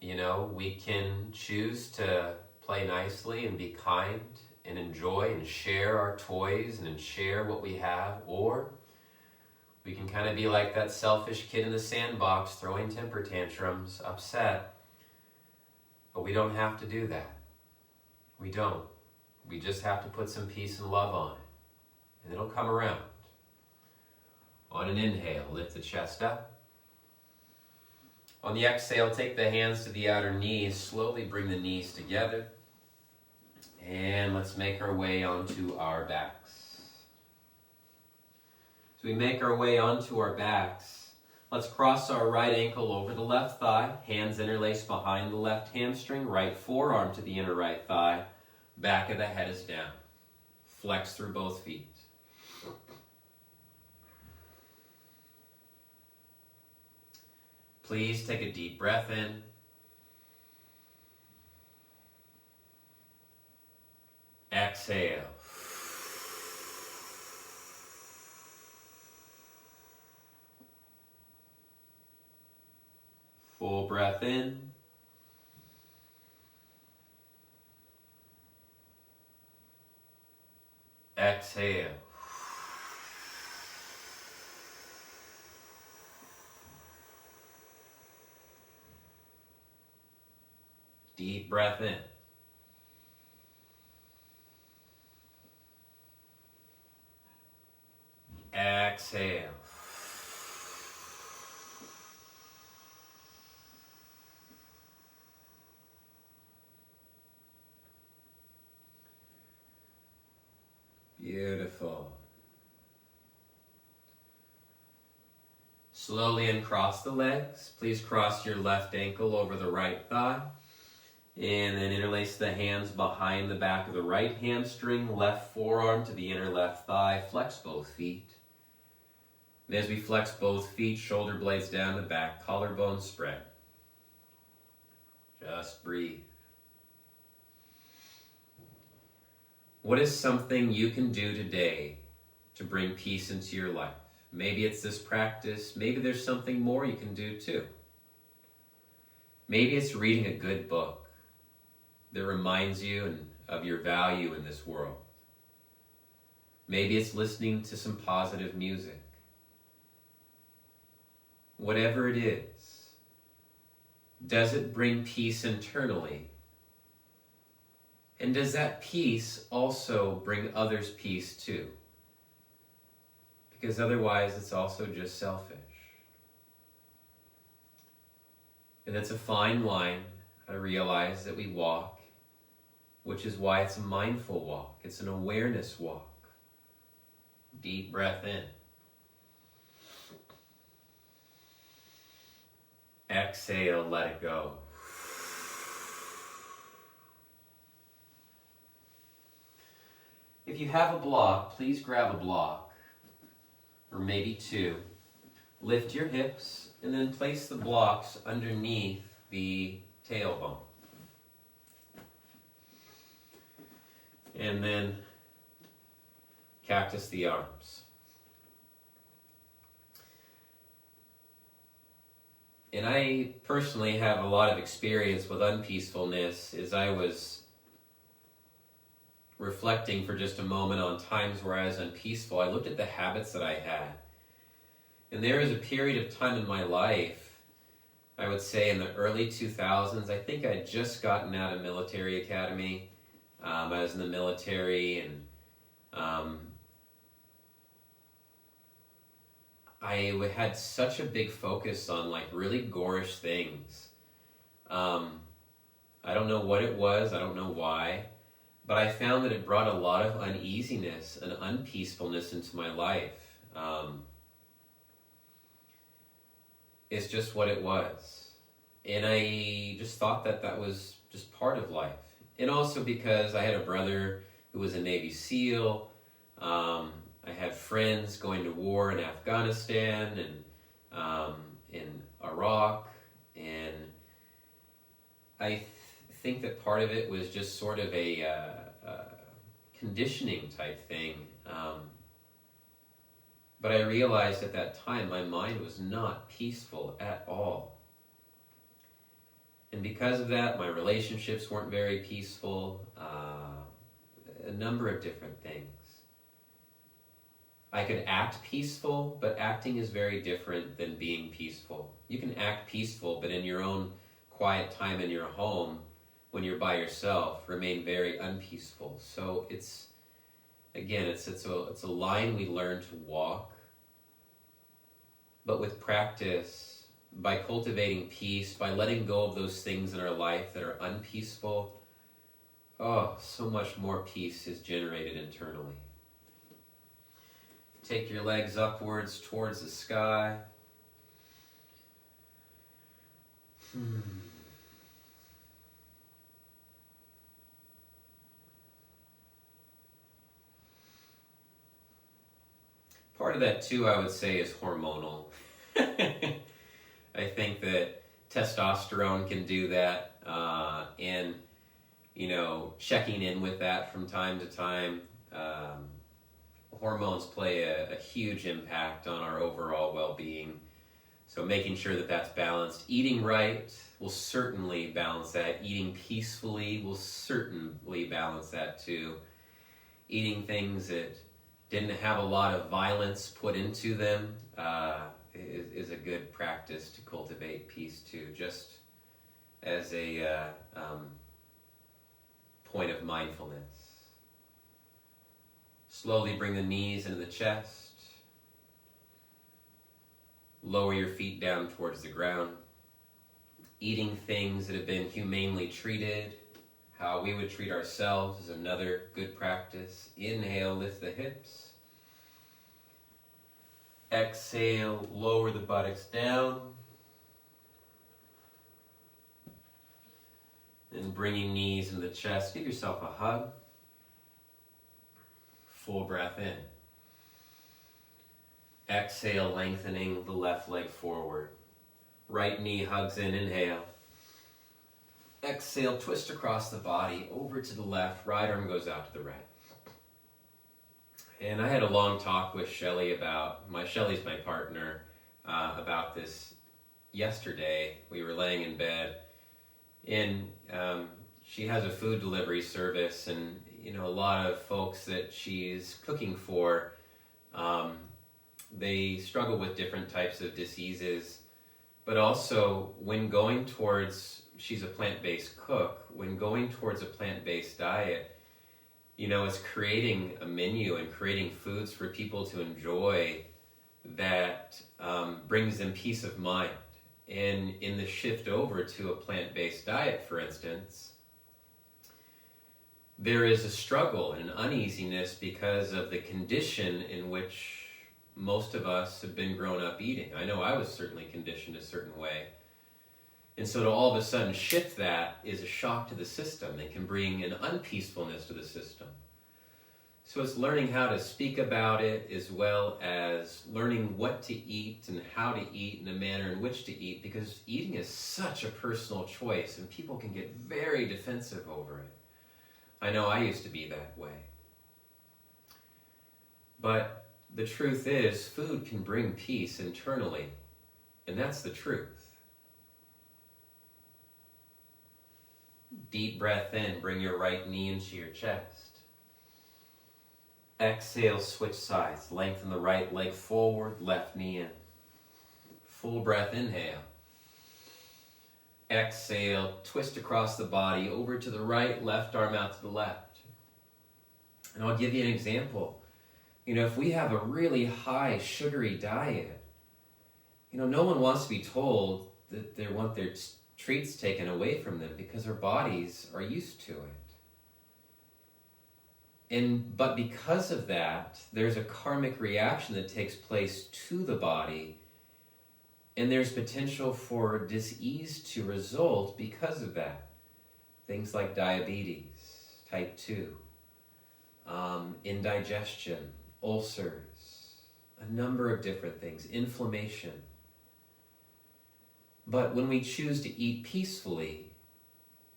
you know, we can choose to play nicely and be kind and enjoy and share our toys and share what we have, or we can kind of be like that selfish kid in the sandbox throwing temper tantrums, upset. But we don't have to do that. We don't. We just have to put some peace and love on it, and it'll come around. On an inhale, lift the chest up. On the exhale, take the hands to the outer knees. Slowly bring the knees together. And let's make our way onto our backs. As we make our way onto our backs, let's cross our right ankle over the left thigh. Hands interlaced behind the left hamstring. Right forearm to the inner right thigh. Back of the head is down. Flex through both feet. Please take a deep breath in. Exhale. Full breath in. Exhale. Deep breath in. Exhale. Beautiful. Slowly uncross the legs. Please cross your left ankle over the right thigh. And then interlace the hands behind the back of the right hamstring, left forearm to the inner left thigh. Flex both feet. And as we flex both feet, shoulder blades down the back, collarbone spread. Just breathe. What is something you can do today to bring peace into your life? Maybe it's this practice. Maybe there's something more you can do too. Maybe it's reading a good book that reminds you of your value in this world. Maybe it's listening to some positive music. Whatever it is, does it bring peace internally? And does that peace also bring others peace too? Because otherwise it's also just selfish. And it's a fine line, I realize, that we walk, which is why it's a mindful walk. It's an awareness walk. Deep breath in. Exhale, let it go. If you have a block, please grab a block, or maybe two. Lift your hips, and then place the blocks underneath the tailbone. And then cactus the arms. And I personally have a lot of experience with unpeacefulness as I was reflecting for just a moment on times where I was unpeaceful. I looked at the habits that I had. And there was a period of time in my life, I would say in the early 2000s, I think I'd just gotten out of military academy. I was in the military, and had such a big focus on like really gorish things. I don't know what it was, I don't know why, but I found that it brought a lot of uneasiness and unpeacefulness into my life. It's just what it was. And I just thought that that was just part of life. And also because I had a brother who was a Navy SEAL. I had friends going to war in Afghanistan and in Iraq. And I think that part of it was just sort of a conditioning type thing. But I realized at that time my mind was not peaceful at all. And because of that, my relationships weren't very peaceful. A number of different things. I could act peaceful, but acting is very different than being peaceful. You can act peaceful, but in your own quiet time in your home, when you're by yourself, remain very unpeaceful. So it's a line we learn to walk. But with practice, by cultivating peace, by letting go of those things in our life that are unpeaceful, so much more peace is generated internally. Take your legs upwards towards the sky. Part of that too, I would say, is hormonal. I think that testosterone can do that, and checking in with that from time to time. Hormones play a huge impact on our overall well-being. So making sure that that's balanced. Eating right will certainly balance that. Eating peacefully will certainly balance that too. Eating things that didn't have a lot of violence put into them is a good practice to cultivate peace too, just as a point of mindfulness. Slowly bring the knees into the chest. Lower your feet down towards the ground. Eating things that have been humanely treated, how we would treat ourselves, is another good practice. Inhale, lift the hips. Exhale, lower the buttocks down. And bringing knees into the chest, give yourself a hug. Full breath in. Exhale, lengthening the left leg forward. Right knee hugs in, inhale. Exhale, twist across the body, over to the left, right arm goes out to the right. And I had a long talk with Shelly's my partner, about this yesterday. We were laying in bed, and she has a food delivery service, and a lot of folks that she's cooking for, they struggle with different types of diseases, but also when going towards, she's a plant-based cook, when going towards a plant-based diet, it's creating a menu and creating foods for people to enjoy that brings them peace of mind. And in the shift over to a plant-based diet, for instance, there is a struggle and an uneasiness because of the condition in which most of us have been grown up eating. I know I was certainly conditioned a certain way. And so to all of a sudden shift that is a shock to the system. It can bring an unpeacefulness to the system. So it's learning how to speak about it, as well as learning what to eat and how to eat and the manner in which to eat, because eating is such a personal choice and people can get very defensive over it. I know I used to be that way. But the truth is, food can bring peace internally, and that's the truth. Deep breath in, bring your right knee into your chest. Exhale, switch sides. Lengthen the right leg forward, left knee in. Full breath, inhale. Exhale, twist across the body, over to the right, left arm out to the left. And I'll give you an example. If we have a really high sugary diet, no one wants to be told that they want their treats taken away from them because our bodies are used to it. But because of that, there's a karmic reaction that takes place to the body, and there's potential for dis-ease to result because of that. Things like diabetes, type 2, indigestion, ulcers, a number of different things, inflammation. But when we choose to eat peacefully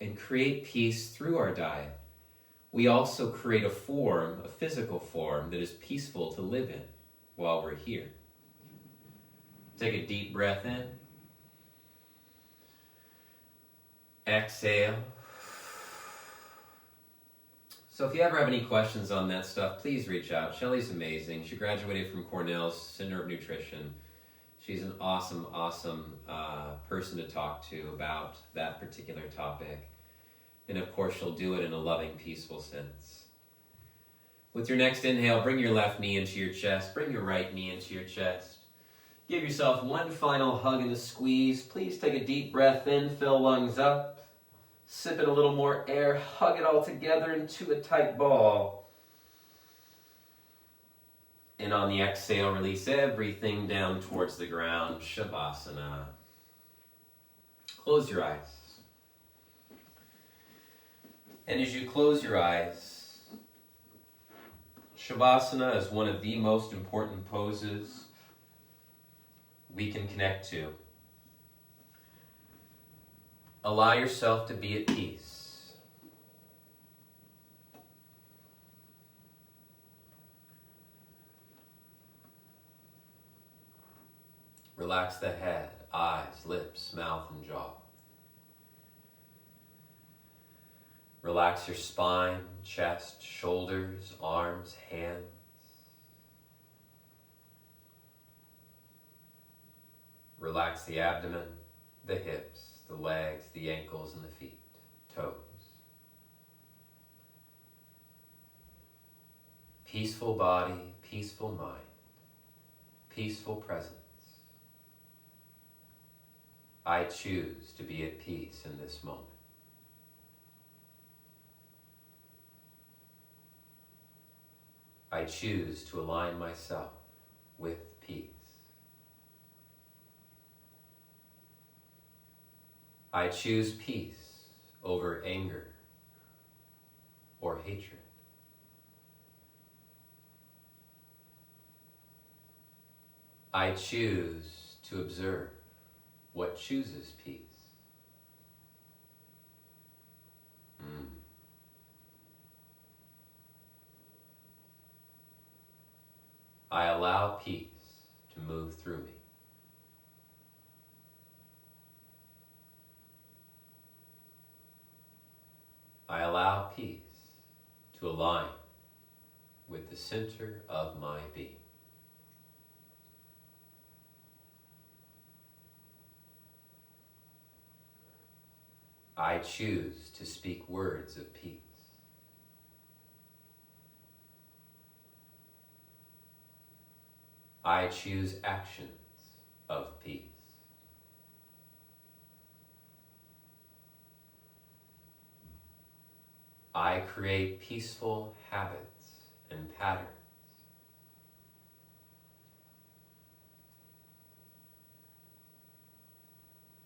and create peace through our diet, we also create a form, a physical form, that is peaceful to live in while we're here. Take a deep breath in. Exhale. So if you ever have any questions on that stuff, please reach out. Shelly's amazing. She graduated from Cornell's Center of Nutrition. She's an awesome, awesome person to talk to about that particular topic. And of course, she'll do it in a loving, peaceful sense. With your next inhale, bring your left knee into your chest. Bring your right knee into your chest. Give yourself one final hug and a squeeze. Please take a deep breath in, fill lungs up. Sip in a little more air. Hug it all together into a tight ball. And on the exhale, release everything down towards the ground. Shavasana. Close your eyes. And as you close your eyes, Shavasana is one of the most important poses we can connect to. Allow yourself to be at peace. Relax the head, eyes, lips, mouth, and jaw. Relax your spine, chest, shoulders, arms, hands. Relax the abdomen, the hips, the legs, the ankles, and the feet, toes. Peaceful body, peaceful mind, peaceful presence. I choose to be at peace in this moment. I choose to align myself with peace. I choose peace over anger or hatred. I choose to observe what chooses peace. I allow peace to move through me. I allow peace to align with the center of my being. I choose to speak words of peace. I choose actions of peace. I create peaceful habits and patterns.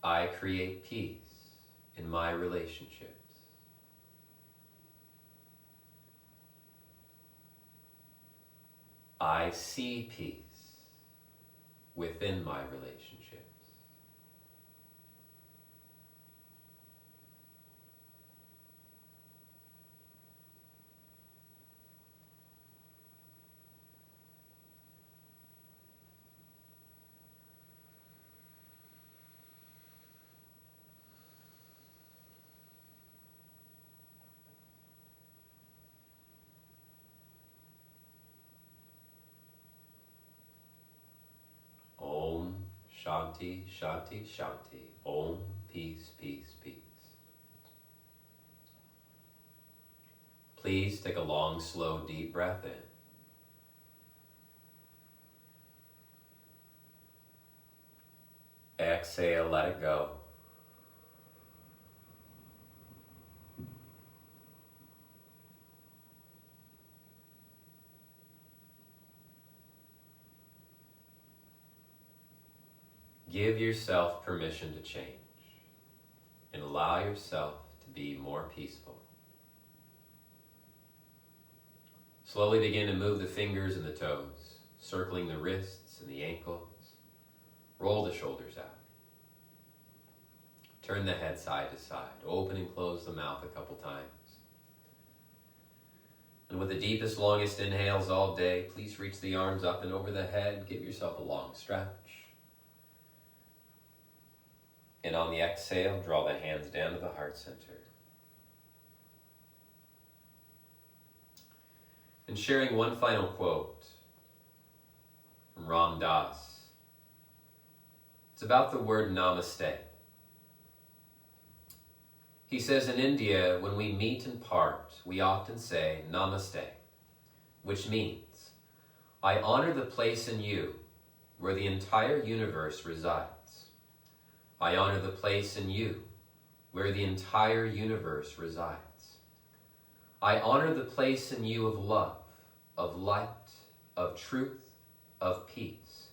I create peace in my relationships. I see peace within my relationships. Om Shanti, Shanti, Shanti. Om, peace, peace, peace. Please take a long, slow, deep breath in. Exhale, let it go. Give yourself permission to change and allow yourself to be more peaceful. Slowly begin to move the fingers and the toes, circling the wrists and the ankles. Roll the shoulders out. Turn the head side to side. Open and close the mouth a couple times. And with the deepest, longest inhales all day, please reach the arms up and over the head. Give yourself a long stretch. And on the exhale, draw the hands down to the heart center. And sharing one final quote from Ram Dass. It's about the word Namaste. He says, in India, when we meet and part, we often say Namaste, which means, I honor the place in you where the entire universe resides. I honor the place in you where the entire universe resides. I honor the place in you of love, of light, of truth, of peace.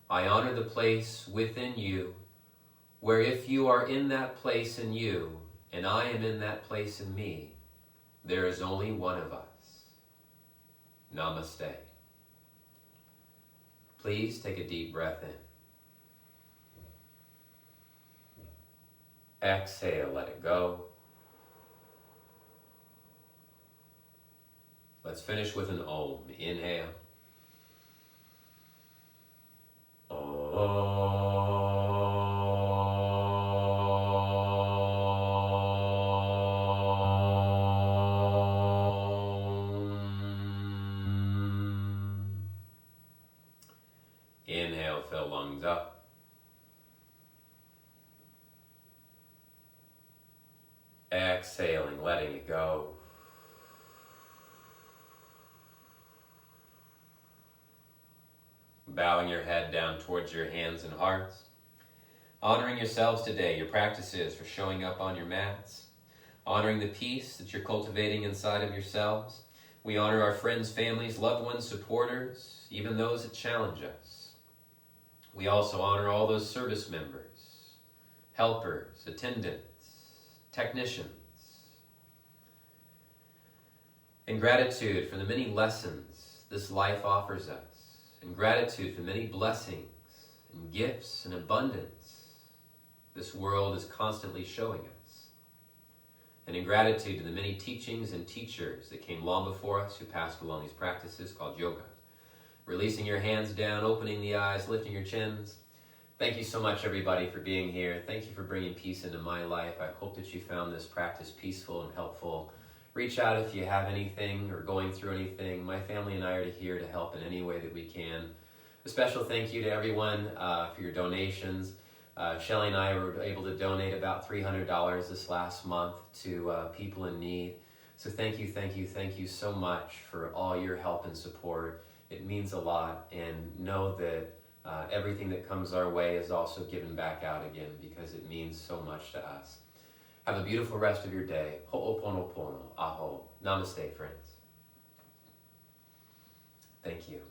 I honor the place within you where if you are in that place in you and I am in that place in me, there is only one of us. Namaste. Please take a deep breath in. Exhale, let it go. Let's finish with an Om. Inhale. Inhale, fill lungs up. Exhaling, letting it go. Bowing your head down towards your hands and hearts. Honoring yourselves today, your practices for showing up on your mats. Honoring the peace that you're cultivating inside of yourselves. We honor our friends, families, loved ones, supporters, even those that challenge us. We also honor all those service members, helpers, attendants, technicians. And gratitude for the many lessons this life offers us. And gratitude for the many blessings and gifts and abundance this world is constantly showing us. And in gratitude to the many teachings and teachers that came long before us who passed along these practices called yoga. Releasing your hands down, opening the eyes, lifting your chins. Thank you so much, everybody, for being here. Thank you for bringing peace into my life. I hope that you found this practice peaceful and helpful. Reach out if you have anything or going through anything. My family and I are here to help in any way that we can. A special thank you to everyone for your donations. Shelly and I were able to donate about $300 this last month to people in need. So thank you so much for all your help and support. It means a lot, and know that everything that comes our way is also given back out again because it means so much to us. Have a beautiful rest of your day. Ho'oponopono. Aho. Namaste, friends. Thank you.